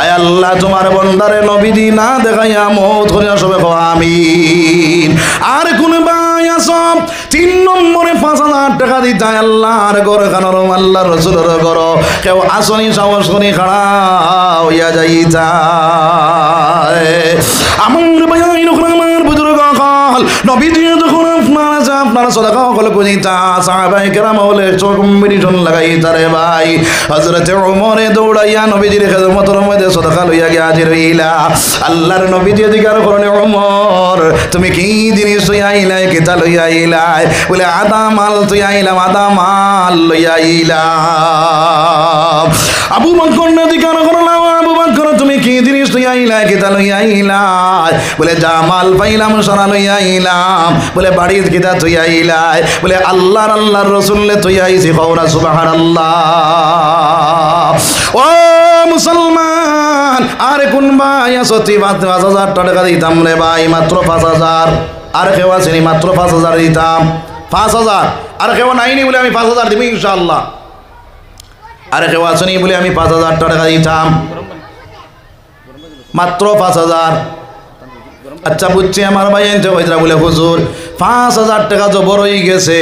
আয় আল্লাহ তোমার বন্দারে নবীজি না দেখাইয়া মত করিয়া সবে কও আমিন। আর কোন ভাই আছো 3 নম্বরে 5,000 টাকা দিতে আল্লাহর ঘর খানোর আল্লাহ রসুলের ঘর কেউ আসনি সাহস করে খাড়া হইয়া যাইতা। আমার ভাই আমার বুজুর্গ কল নবীজি যখন আপনারা সদাকা হলে কুজিতা সাহাবায়ে কেরাম হলে কম্পিটিশন লাগাইতা রে ভাই। হযরত ওমরে দৌড়াইয়া নবীজির খেদমতের মধ্যে সদাকা লইয়া গিয়া হাজির হইলা। আল্লাহর নবীজি জিজ্ঞাসা করেন, ওমর তুমি কি জিনিস লইয়া আইলাই? কিতা লইয়া আইলাই? বলে আদা মাল তুই আইলাম, আদা মাল লইয়া আইলাম। আবু বকর জিজ্ঞাসা করলাম, আবু বকর তুমি কি জিনিস লইয়া আইলাই? কিতা লইয়া আইলাই? আইলাই, বলে যা মাল পাইলাম সারা লইয়া আইলাম, বলে বাড়ির কিতা তুই আইলাই, বলে আল্লাহর রসুল্লে তুই আইছি, কওনা সুবহানাল্লাহ। ও মুসলমান, আর কোন ভাই আছো তুই 5,000 টাকা দিতাম রে ভাই, মাত্র 5,000। আর কেউ আসেনি, মাত্র 5,000 দিতাম, 5,000। আর কেউ নাইনি বলে আমি 5,000 দিব ইনশাআল্লাহ। আর কেউ আসেনি বলে আমি 5,000 টাকা দিতাম, মাত্র 5,000। আচ্ছা বুঝছি আমার ভাই হইতরা বলে হুজুর 5,000 টাকা তো বড় হয়ে গেছে,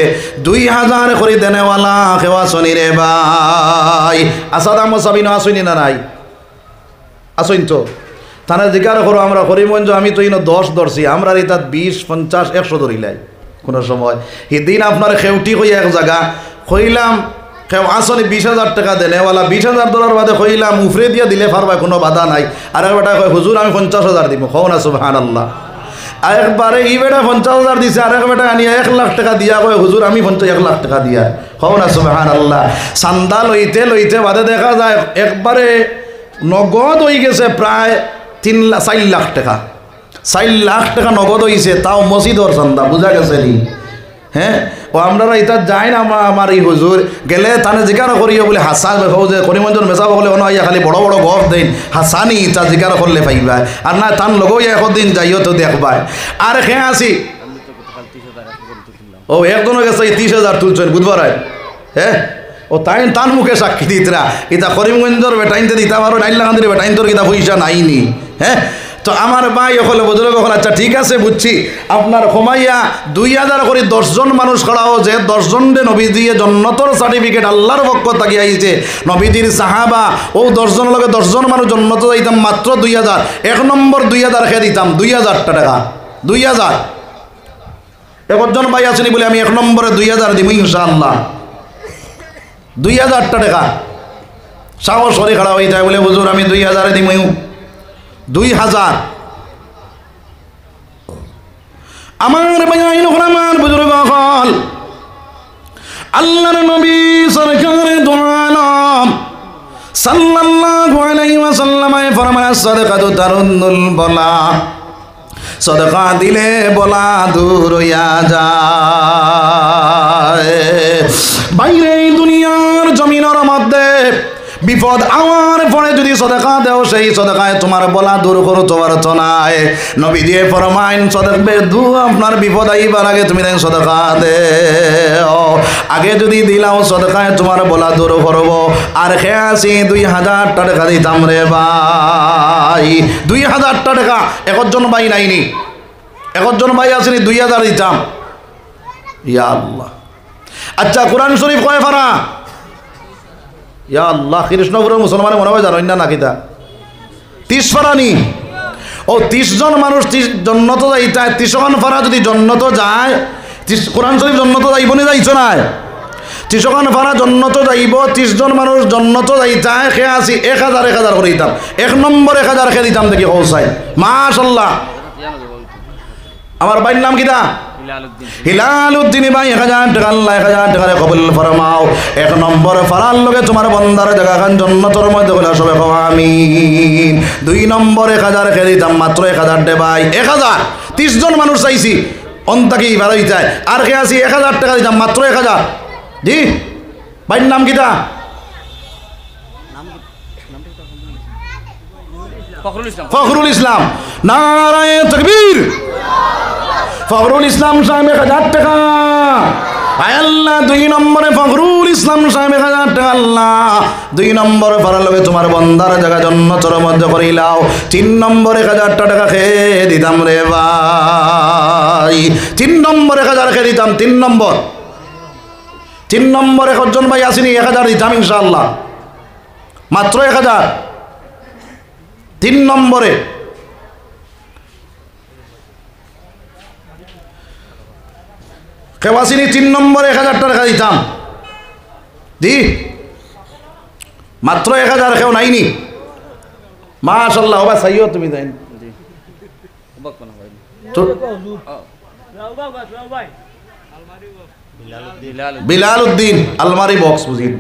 2,000 করে দেনেওয়ালা কেউ আসনি রে ভাই। আসাদ আহমদ সাবিন আসইনি না নাই? আসইন তো থানা জিজ্ঞাসা করো, আমরা করিমগঞ্জ আমি তো 10 ধরছি, আমরা এই তার 20, 50, 100 ধরিলাই কোনো সময়। সেদিন আপনার খেউটি কই এক জায়গা কইলাম, কেউ আসলে 20,000 টাকা দেনেওয়ালা, 20,000 ডলার বাদে কইলাম উফরে দিয়া দিলে পারবা, কোনো বাধা নাই। আর এক বেটা কয় হুজুর আমি 50,000 দিব, কওনা সুবহানাল্লাহ। একবারে ই বেটা 50,000 দিছে, আর এক বেটা আনিয়া 1 লাখ টাকা দিয়া কয় হুজুর আমি 1 লাখ টাকা দিয়া, কওনা সুবহানাল্লাহ। চান্দা লইতে লইতে বাদে দেখা যায় একবারে নগদ হয়ে গেছে প্রায় 4 লাখ টাকা, 4 লাখ টাকা নগদ হয়েছে, তাও মসজিদর চান্দা, বুঝা গেছে নি? হ্যাঁ, ও আমরা এটা যাই না, আমার এই হুজুর গেলে তানে জিজ্ঞাসা করিও বলে হাসান যে করিমঞ্জন মেসা বলে অন আইয়া খালি বড় বড় গপ দেন, হাসানি তা জিজ্ঞাসা করলে পাইবা, আর না তান লগও একদিন যাইও তো দেখবাই। আর খেয়ে আসি ও একজনের কাছে 30,000 তুলছেন বুধবার, হ্যাঁ ও তাই তান মুখে সাক্ষী দিতরা, ইতা করিমগঞ্জর বেটাইনতে দিতা পারো, নাইলাকান্দির বেটাইন তোর কিতা পয়সা নাইনি। হ্যাঁ, তো আমার ভাই হলে বুঝলে কখন আচ্ছা ঠিক আছে বুঝছি, আপনার কমাইয়া 2,000 করে 10 জন মানুষ করাও, যে 10 জনরে নবী দিয়ে জন্নতর সার্টিফিকেট আল্লাহর পক্ষ থাকি আইছে, নবীজির সাহাবা ও 10 জন লগে 10 জন মানুষ জন্নত যাইতাম, মাত্র 2,000। 1 নম্বর 2,000 খেয়ে দিতাম, 2,000 টাকা, 2,000। একজন ভাই আসেনি বলে আমি 1 নম্বরে 2,000 দিব ইনশাআল্লাহ, 2,000 টাকা। সাহস করে খাড়া হয়ে যায় বলে হুজুর আমি 2,000 দিব, 2,000। আমার ভাই আমার বুজুর্গ হল আল্লাহর নবী সরকারে দু আলম সাল্লাল্লাহু আলাইহি ওয়াসাল্লাম ফরমায় সাদাকাতু তারুন্নুল বলা, সাদাকা দিলে বলা দূর হইয়া যায়। বাইরে দুনিয়ার জমিনের মধ্যে বিপদ আওয়ার পরে যদি সদকা দেও, সেই সদকায় তোমার বলা দূর করো তোমার তো নাই। নবী দিয়ে ফরমাইন সদকা দু আপনার বিপদ আইবার আগে তুমি দেন সদকা দেও, আগে যদি দিলাও সদকায় তোমার বলা দূর করবো। আর খেয়ে আসি 2,000 টাকা দিতাম রে ভাই, 2,000 টাকা। একজন ভাই নাইনি, একজন ভাই আসেনি, 2,000 দিতাম। ইয়া আল্লাহ। আচ্ছা কোরআন শরীফ কয় ফারা? ইয়া আল্লাহ, কৃষ্ণপুরের মুসলমানে মনে হয় জানো না কিতা 30 ফারানি। ও 30 জন মানুষ জন্নত যাইতায়, 30 ফারা যদি জন্নত যায়, কোরআন শরীফ জন্নত যাইব নি যাইছ না? 30 ফারা জন্নত যাইব, 30 জন মানুষ জন্নত যাইতায়। খেয়ে আসি 1,000 করে দিতাম, 1 নম্বর 1,000 খেয়ে দিতাম, দেখি হোসাই মাশাল্লাহ। আমার ভাইয়ের নাম কিতা? হিলালউদ্দিন ভাই। 1,000 টাকা আল্লাহ 1,000 টাকা কবুল ফরমাও। 1 নম্বর ফারার লগে তোমার বন্দার জায়গা খান জান্নাতের মধ্যে বলে সবে আমিন। 2 নম্বর 1,000 খেয়ে দিতাম, মাত্র 1,000 দে ভাই, 1,000। 30 জন মানুষ চাইছি অন্তাকি ভালোই যায়। আর খেয়ে আসি 1,000 টাকা দিতাম, মাত্র 1,000। জি ভাইয়ের নাম কিতা? ফখরুল ইসলাম। নারায়ে তাকবীর। ফখরুল ইসলাম সাহেব 1,000 টাকা। আল্লাহ 2 নম্বরে ফখরুল ইসলাম সাহেব 1,000 টাকা আল্লাহ 2 নম্বরে ফারার লগে তোমার বন্দার জায়গা জান্নাতের মধ্যে করিলাও। 3 নম্বরে 1,000 টাকা খেয়ে দিতাম রে ভাই, 3 নম্বরে 1,000 খেয়ে দিতাম। 3 নম্বরে একজন ভাই আসেনি, 1,000 দিতাম ইনশাআল্লাহ, মাত্র 1,000। 3 নম্বরে কেবাসিনী 3 নম্বরে 1,000 টাকা দিতাম। জি মাত্র 1,000 কেউ নাইনি। মাশাআল্লাহ। ওবা সাইও তুমি দেন বিলাল উদ্দিন আলমারি বক্স বুঝিন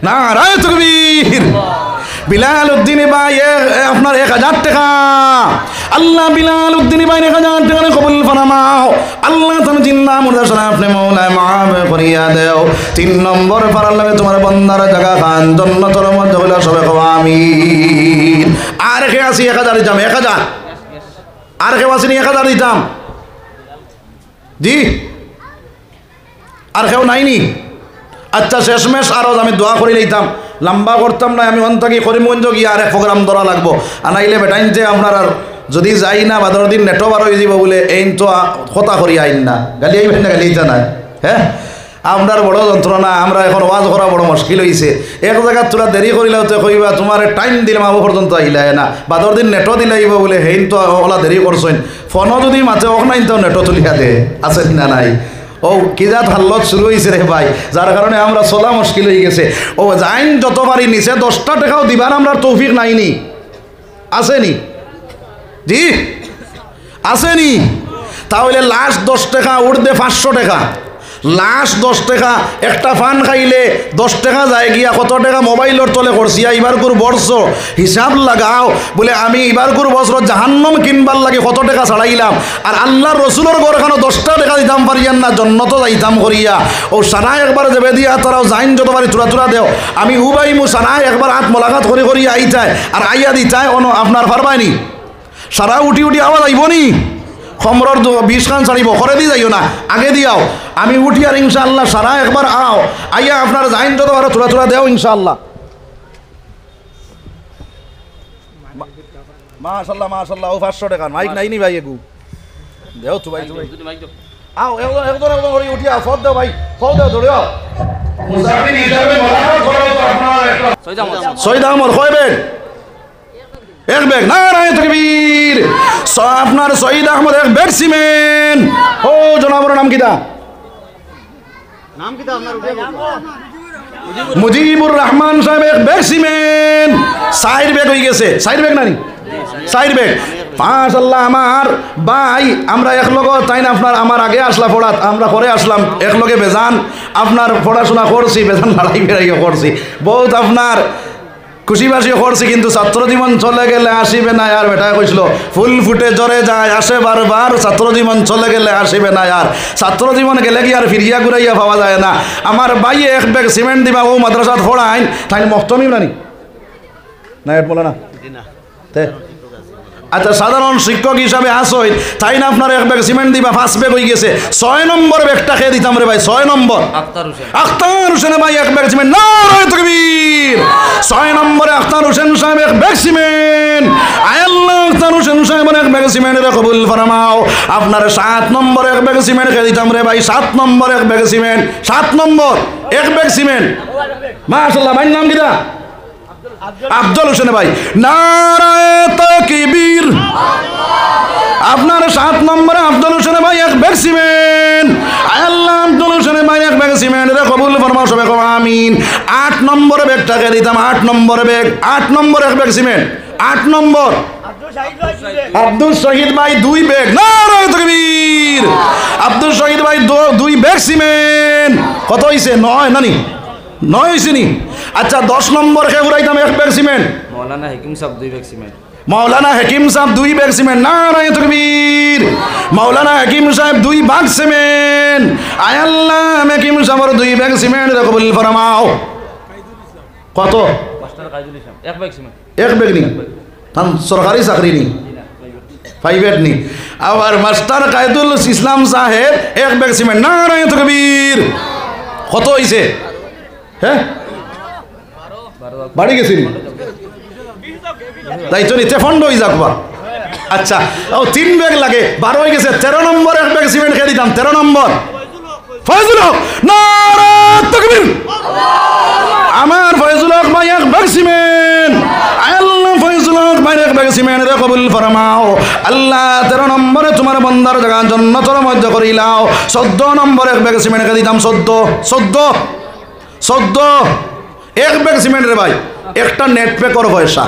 না রায় তাকবীর বিলাল উদ্দিন ভাই আপনার 1000 টাকা আল্লাহ বিলাল উদ্দিন ভাই 1000 টাকা কবুল ফরমাও আল্লাহ তুমি জিন্দা মুর্দা শোনা আপনি মওলায় মাফ করিয়া দাও 3 নম্বর পারার লাগে তোমার বান্দার জায়গা খান জান্নাতের মধ্যে বলে সবাই কও আমিন আর কে আসি 1000 দিতাম 1000 আর কে আসি 1000 দিতাম জি আর কেউ নাইনি আচ্ছা শেষমেশ আরও আমি দোয়া করে নিতাম লম্বা করতাম না আমি অন্তকি করিমগঞ্জ গিয়ে আর এক প্রোগ্রাম ধরা লাগবো আনাইলে বেটাইন যে আপনার আর যদি যাই না বাদর দিন নেটো বার হয়ে যাব বলে এইন তো কথা করি আইন না গালি আইবেন না গালিটা নাই হ্যাঁ আপনার বড় যন্ত্রণা আমরা এখন ওয়াজ করা বড় মুশকিল হয়েছে এক জায়গা তোরা দেরি করিলেও তো কইবা তোমার টাইম দিলাম আবু পর্যন্ত আইলাই না বাদর দিন নেটো দিলাইব বলে হেইন তো ওলা দেরি করছেন ফোনও যদি মাঝে ওক নাই তো নেটো তুলিয়া দে আছে না নাই ও কিজাত হাল্লত শুরু হয়েছে রে ভাই যার কারণে আমরা চলা মুশকিল হয়ে গেছে ও যাইন যত পারি নিচে 10টা টাকাও দিবার আমরা তৌফিক নাইনি আসেনি জি আসেনি তাহলে লাস্ট 10 টাকা উঠবে 500 টাকা লাস্ট 10 টাকা একটা ফান খাইলে 10 টাকা যায় গিয়া কত টাকা মোবাইলের তলে করছি এবার করে বর্ষ হিসাব লাগাও বলে আমি এবার করে বছর জাহান্নাম কিনবার লাগে কত টাকা ছাড়াইলাম আর আল্লাহর রসুলের ঘরখানে 10টা টাকা দিতাম পারিয়ান না জন্নত যাইতাম করিয়া ও সারা একবার যাবে দিয়া তারাও যাইন যতবারই চূড়া দেও আমি উবাই মু সারা একবার হাত মোলাকাত করে করিয়া আইতায় আর আইয়া দিতায় অন আপনার পারবাইনি সারা উঠি আওয়াজ আইবনি খমরর 20 খান ছাড়িব করে দিয়ে যাইও না আগে দিয়াও আমি উঠি আর ইনশাআল্লাহ সারা একবার আও আইয়া আপনার যাইন যত আরো চূড়া দেও ইনশাআল্লাহ মাশাআল্লাহ মাশাআল্লাহ ও 500 টাকা মাইক নাইনি ভাই এগু দেও তো ভাই আও একজন করে উঠি আও ফদ দাও ভাই ফদ দাও ধরেও মুসাফির হিসাবে মোলাকাত করো তো আপনারা সৈয়দ আহমদ কয়বেন এক ব্যাগ নারায়ে তাকবীর আপনার সৈয়দ আহমদ এক ব্যাগ সিমেন্ট ও জনাবর নাম কিটা আপনার মুজিবুর রহমান সাহেব এক ব্যাগ সিমেন্ট 4 ব্যাগ হয়ে গেছে 4 ব্যাগ নানি 4 ব্যাগ মাশাআল্লাহ আমার ভাই আমরা এক লগে তাই না আপনার আমার আগে আসলা পড়াত আমরা পরে আসলাম এক লগে বেজান আপনার পড়াশোনা করছি বেজান লড়াই বেড়াইও করছি বহুত আপনার খুশিবাসী করছি কিন্তু ছাত্র জীবন চলে গেলে আসিবে না আর বেটা কইছিল ফুল ফুটে জ্বরে যায় আসে বারবার ছাত্র জীবন চলে গেলে আসিবে না আর ছাত্র জীবন গেলে কি আর ফিরিয়া ঘুরাইয়া পাওয়া যায় না আমার ভাই এক ব্যাগ সিমেন্ট দিবা ও মাদ্রাসাত পড়াইন তাই মক্তমি নানি না এট বলে না আচ্ছা সাধারণ শিক্ষক হিসাবে আসই তাই না আপনার এক ব্যাগ সিমেন্ট দিবা 5 ব্যাগ হয়ে গেছে 6 নম্বর ব্যাগটা খেয়ে দিতাম রে ভাই 6 নম্বর আখতার হোসেন ভাই এক ব্যাগ সিমেন্ট নারায়ে তাকবীর 6 নম্বরে আখতার হোসেন সাহেব এক ব্যাগ সিমেন্ট আয় আল্লাহ আখতার হোসেন সাহেব এক ব্যাগ সিমেন্ট রে কবুল ফরমাও আপনার 7 নম্বর এক ব্যাগ সিমেন্ট খেয়ে দিতাম রে ভাই 7 নম্বর এক ব্যাগ সিমেন্ট 7 নম্বর এক ব্যাগ সিমেন্ট মাশাআল্লাহ ভাই নাম কিটা আব্দুল হোসেন ভাই নারায়ে তাকবীর আপনার 7 নম্বরে আব্দুল হোসেন ভাই এক ব্যাগ সিমেন্ট আল্লাহ আব্দুল হোসেন ভাই এক ব্যাগ সিমেন্ট রে কবুল ফরমাও সবাই কও আমিন 8 নম্বরে ব্যাগটাকে দিতাম 8 নম্বরে ব্যাগ 8 নম্বর এক ব্যাগ সিমেন্ট 8 নম্বর আব্দুল শহীদ ভাই 2 ব্যাগ নারায়ে তাকবীর আব্দুল শহীদ ভাই 2 ব্যাগ সিমেন্ট কত হইছে 9 নানি 9 হইছে নি আচ্ছা 10 নম্বর কে উড়াইতাম এক ব্যাগ সিমেন্ট মাওলানা হাকিম সাহেব 2 ব্যাগ সিমেন্ট মাওলানা হাকিম সাহেব 2 ব্যাগ সিমেন্ট নারায়ে তাকবীর মাওলানা হাকিম সাহেব 2 ব্যাগ সিমেন্ট আয় আল্লাহ হাকিম সাহেবের 2 ব্যাগ সিমেন্ট রে কবুল ফরমাও কত মাস্টার কাইজুল ইসলাম এক ব্যাগ সিমেন্ট এক ব্যাগ নি তান সরকারি চাকরি নি প্রাইভেট নি আবার মাস্টার কাইজুল ইসলাম সাহেব এক ব্যাগ সিমেন্ট নারায়ে তাকবীর কত হইছে হ্যাঁ বাড়ি গেছি দায়িত্ব নিতে ফন্ড হয়ে যাকবা আচ্ছা ও 3 ব্যাগ লাগে 12 হয়ে গেছে 13 নম্বর এক ব্যাগ সিমেন্ট খেয়ে দিতাম 13 নম্বর ফয়জুল হক নারায়ে তাকবীর আমার ফয়জুল হক ভাই এক ব্যাগ সিমেন্ট আল্লাহ ফয়জুল হক ভাই এক ব্যাগ সিমেন্ট রে কবুল ফরমাও আল্লাহ 13 নম্বরে তোমার বান্দার জায়গা জান্নাতের মধ্যে করিলাও 14 নম্বর এক ব্যাগ সিমেন্ট খেয়ে দিতাম 14 এক ব্যাগ সিমেন্ট রে ভাই একটা নেট প্যাকর পয়সা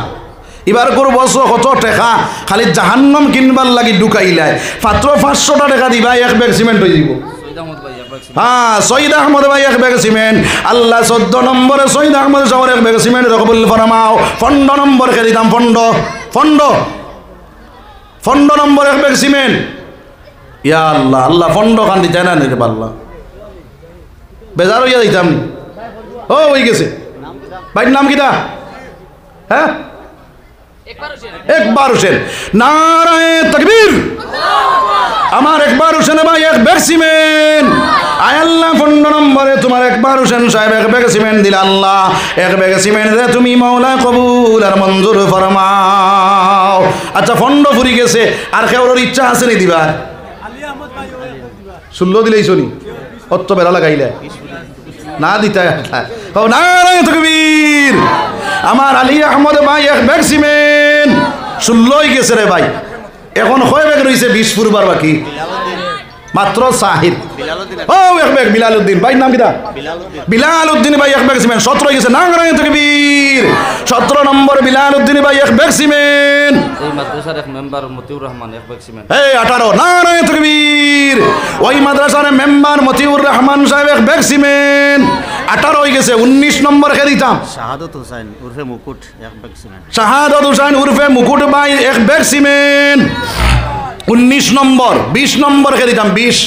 এবার করে বছর কত টাকা খালি জাহান্নাম কিনবার লাগি ঢুকাইলাই মাত্র 500 টাকা দিবা এক ব্যাগ সিমেন্ট হয়ে যাব হ্যাঁ সৈয়দ আহমদ ভাই এক ব্যাগ সিমেন্ট আল্লাহ 14 নম্বরে সৈয়দ আহমদ সাহেব এক ব্যাগ সিমেন্ট কবুল ফরমাও 15 নম্বর কে দিতাম ফন্ড নম্বর এক ব্যাগ সিমেন্ট ইয়া আল্লাহ আল্লাহ ফন্ড খান দিতে না রে আল্লাহ বেজার হইয়া দিতাম ও হয়ে গেছে ভাইয়ের নাম কিটা হ্যাঁ একবার হোসেন নারায়ে তাকবীর আমার একবার হোসেন ভাই এক ব্যাগ সিমেন্ট আয় আল্লাহ 15 নম্বরে তোমার একবার হোসেন সাহেব এক ব্যাগ সিমেন্ট দিলে আল্লাহ এক ব্যাগ সিমেন্ট দে তুমি মাওলা কবুল আর মঞ্জুর ফরমাও আচ্ছা ফন্ড ফুরি গেছে আর কেউর ইচ্ছা আছে নি দিবার 16 দিলেই শুনি অত বেলা লাগাইলে না দিতে নারায়ে তাকবীর আমার আলী আহমদ ভাই এক ব্যাগ সিমেন্ট 16 গেছে রে ভাই এখন কয় ব্যাগ রয়েছে 20 ফুরবার বাকি মাত্র সাহিদ ও এক ব্যাগ বিলালউদ্দিন ভাই নাম কিটা বিলালউদ্দিন ভাই এক ব্যাগ সিমেন্ট 17 গেছে নারায়ে তাকবীর 17 নম্বর বিলালউদ্দিন ভাই এক ব্যাগ সিমেন্ট এই মাদ্রাসার এক মেম্বার মতিউর রহমান এক ব্যাগ সিমেন্ট এই 18 নারায়ে তাকবীর ওই মাদ্রাসার মেম্বার মতিউর রহমান সাহেব এক ব্যাগ সিমেন্ট 18 হয়ে গেছে 19 নম্বর কে দিতাম শাহাদত হোসেন উর্ফে মুকুট এক ব্যাগ সিমেন্ট শাহাদত হোসেন উর্ফে মুকুট ভাই এক ব্যাগ সিমেন্ট 19 নম্বর 20 নম্বর কে দিতাম 20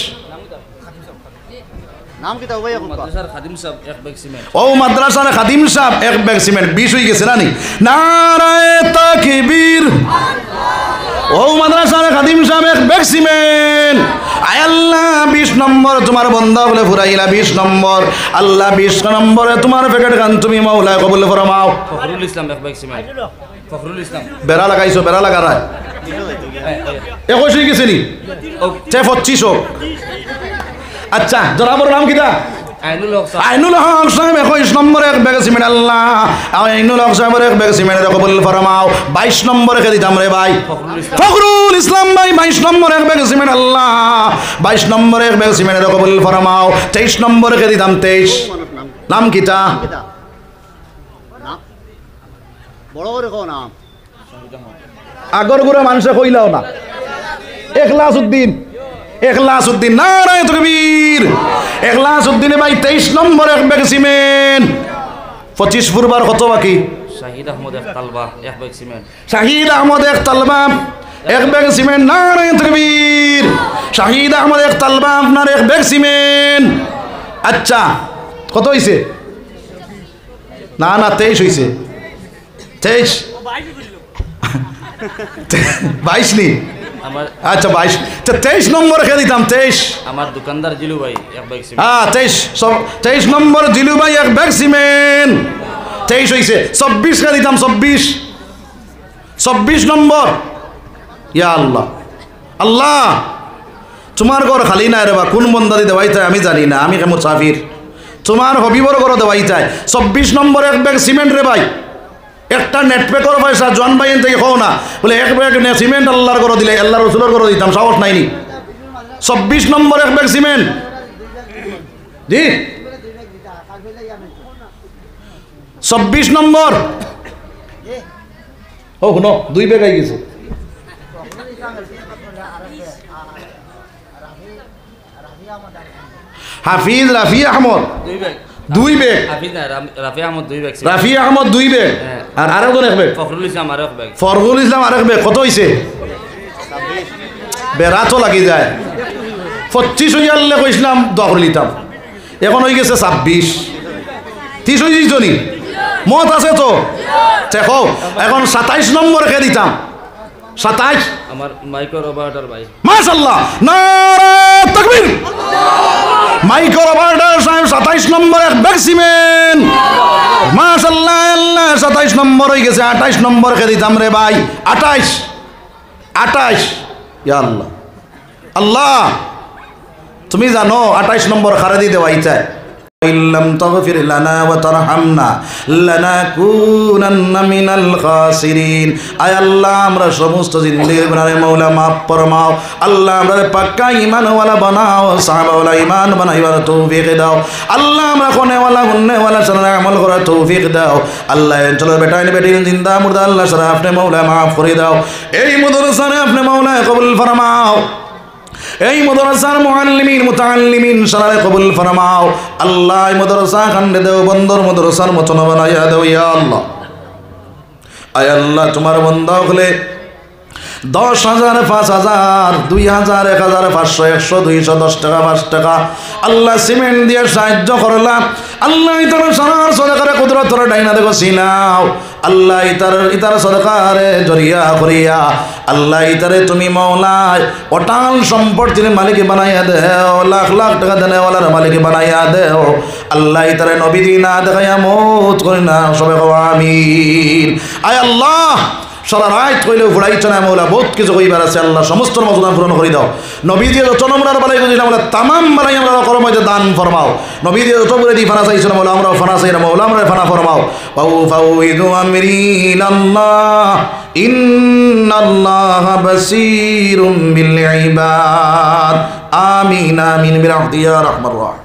নাম কি তাও ভাই মাদ্রাসার খাদিম সাহেব এক ব্যাগ সিমেন্ট ও মাদ্রাসার খাদিম সাহেব এক ব্যাগ সিমেন্ট 20 হয়ে গেছে নানি নারায়ে তাকবীর ও মাদ্রাসার খাদিম সাহেব এক ব্যাগ সিমেন্ট আয় আল্লাহ 20 নম্বর তোমার বান্দা বলে ফুরাইলা 20 নম্বর আল্লাহ 20 নম্বরে তোমার প্যাকেট গান তুমি মাওলা কবুল ফরমাও ফখরুল ইসলাম এক ব্যাগ সিমেন্ট ফখরুল ইসলাম বেড়া লাগাইছো বেড়া লাগারায় 21 হয়ে গেছে নি ও 25 আচ্ছা জনাবর নাম কিটা আইনুল হক সাহেব 21 নম্বরে এক ব্যাগ সিমেন্ট আল্লাহ আইনুল হক সাহেবের এক ব্যাগ সিমেন্ট কবুল ফরমাও 22 নম্বরে কে দিতাম রে ভাই ফখরুল ইসলাম ভাই 22 নম্বরে এক ব্যাগ সিমেন্ট আল্লাহ 22 নম্বরে এক ব্যাগ সিমেন্ট কবুল ফরমাও 23 নম্বরে কে দিতাম 23 নাম কিটা বড় করে কো নাম আগর গুড়া মানুষে কইলাও না এখলাসউদ্দিন নারায়ে তাকবীর এখলাসউদ্দিন ভাই 23 নম্বর এক ব্যাগ সিমেন্ট 25 ফুরবার কত বাকি শাহিদ আহমদ এক তালবা এক ব্যাগ সিমেন্ট শাহিদ আহমদ এক তালবা এক ব্যাগ সিমেন্ট নারায়ে তাকবীর শাহিদ আহমদ এক তালবা আপনার এক ব্যাগ সিমেন্ট আচ্ছা কত হইছে না 23 হইছে 23 22 নি আমার আচ্ছা 22 তো 23 নম্বর কে দিতাম 23 আমার দোকানদার জিলু ভাই এক ব্যাগ সিমেন্ট হ্যাঁ 23 নম্বর জিলু ভাই এক ব্যাগ সিমেন্ট 23 হইছে 24 কে দিতাম 24 নম্বর ইয়া আল্লাহ আল্লাহ তোমার ঘর খালি নাই রে বা কোন বন্দা দি দেওয়াই তাই আমি জানি না আমি মুসাফির তোমার হবিবর ঘর দেওয়াই তাই 24 নম্বর এক ব্যাগ সিমেন্ট রে ভাই একটা নেট পেকর পয়সা জন ভাই থেকে খাও না বলে এক ব্যাগ সিমেন্ট আল্লাহর ঘর দিলে আল্লাহ রসুলের ঘর দিতাম সাহস নাইনি 24 নম্বর এক ব্যাগ সিমেন্ট জি 24 নম্বর ও শুনো 2 ব্যাগ আই গেছে হাফিজ রাফি আহমদ দুই ব্যাগ 2 ব্যাগ হাফিজ না রাফি আহমদ 2 ব্যাগ রাফি আহমদ 2 ব্যাগ আর আরেকজন এক ব্যাগ ফখরুল ইসলাম আর এক ব্যাগ ফরগুল ইসলাম আরেক ব্যাগ কত হইছে বেড়া তো লাগি যায় 25 হইয়া আল্লাহ কইছিলাম দোয়া করে নিতাম এখন হয়ে গেছে 26 30 হয়ে যাইছ নি মত আছে তো দেখো এখন 27 নম্বর কে দিতাম 27 আমার মাইক্রো অপারেটর ভাই মাশাআল্লাহ নারায়ে তাকবীর মাইক্রো অপারেটর সাহেব 27 নম্বর এক ব্যাগ সিমেন্ট মাশাআল্লাহ আল্লাহ 27 নম্বর হয়ে গেছে 28 নম্বর কে দিতাম রে ভাই 28 ইয়া আল্লাহ আল্লাহ তুমি জানো 28 নম্বর খারে দিয়ে দেওয়াই চায় ইল্লাম তাগফির লানা ওয়া তারহামনা লানাকুনান্না মিনাল খাসিরিন আয় আল্লাহ আমরা সমস্ত জিন্দেগির গুনাহে মাওলা মাফ ফরমাও আল্লাহ আমরা পাক্কা ঈমানওয়ালা বানাও সাহাবাওয়ালা ঈমান বানাইবার তৌফিক দাও আল্লাহ আমরা কোনেওয়ালা গুন্নেওয়ালা সারা আমল করার তৌফিক দাও আল্লাহ চলো বেটাইন বেটিন জিন্দা মুর্দা আল্লাহ সারা আপনি মাওলা মাফ করে দাও এই মাদ্রাসারে আপনি মাওলা কবুল ফরমাও এই মাদ্রাসার মুআল্লিমিন মুতাআল্লিমিন সারারে কবুল ফরমাও আল্লাহ। এই মাদ্রাসা খান্ডে দেও বন্দর মাদ্রাসার মতন বানাইয়া দেও ইয়া আল্লাহ। আয় আল্লাহ তোমার বান্দা হলে 10,000 5,000 2,000 1,000 500 100 200 10 টাকা 5 টাকা আল্লাহ সিমেন্ট দিয়ে সাহায্য করলাম আল্লাহ। ইতার সারার সদকারে কুদরত তোর ডাইনা দেখো সিনাও আল্লাহ। ইতার সদকারে জরিয়া করিয়া আল্লাহ ইতারে তুমি মওলায় অটাল সম্পত্তির মালিক বানাইয়া দেও, লাখ লাখ টাকা দেনেওয়ালার মালিক বানাইয়া দেও আল্লাহ। ইতারে নবী দিনা দেখাইয়া মত করি না সবাই আমিন। আয় আল্লাহ সারা রাত কইলেও ঘুরাইছ না মৌলা, বহুত কিছু কইবার আছে আল্লাহ। সমস্ত মজুদান পূরণ করে দাও। নবী দিয়ে যত নম্বর বালাই করি না মৌলা, তামাম বালাই আমরা করম দান ফরমাও। নবী দিয়ে যত বলে দি ফানা চাইছো না মৌলা, আমরাও ফানা চাই না মৌলা, আমরা ফানা ফরমাও। ফাউফাউইদু আমরি ইলাল্লাহ ইন্নাল্লাহা বাসীরুম বিল ইবাদ। আমিন আমিন বিরহমাতিকা ইয়া রাহমার রাহিম।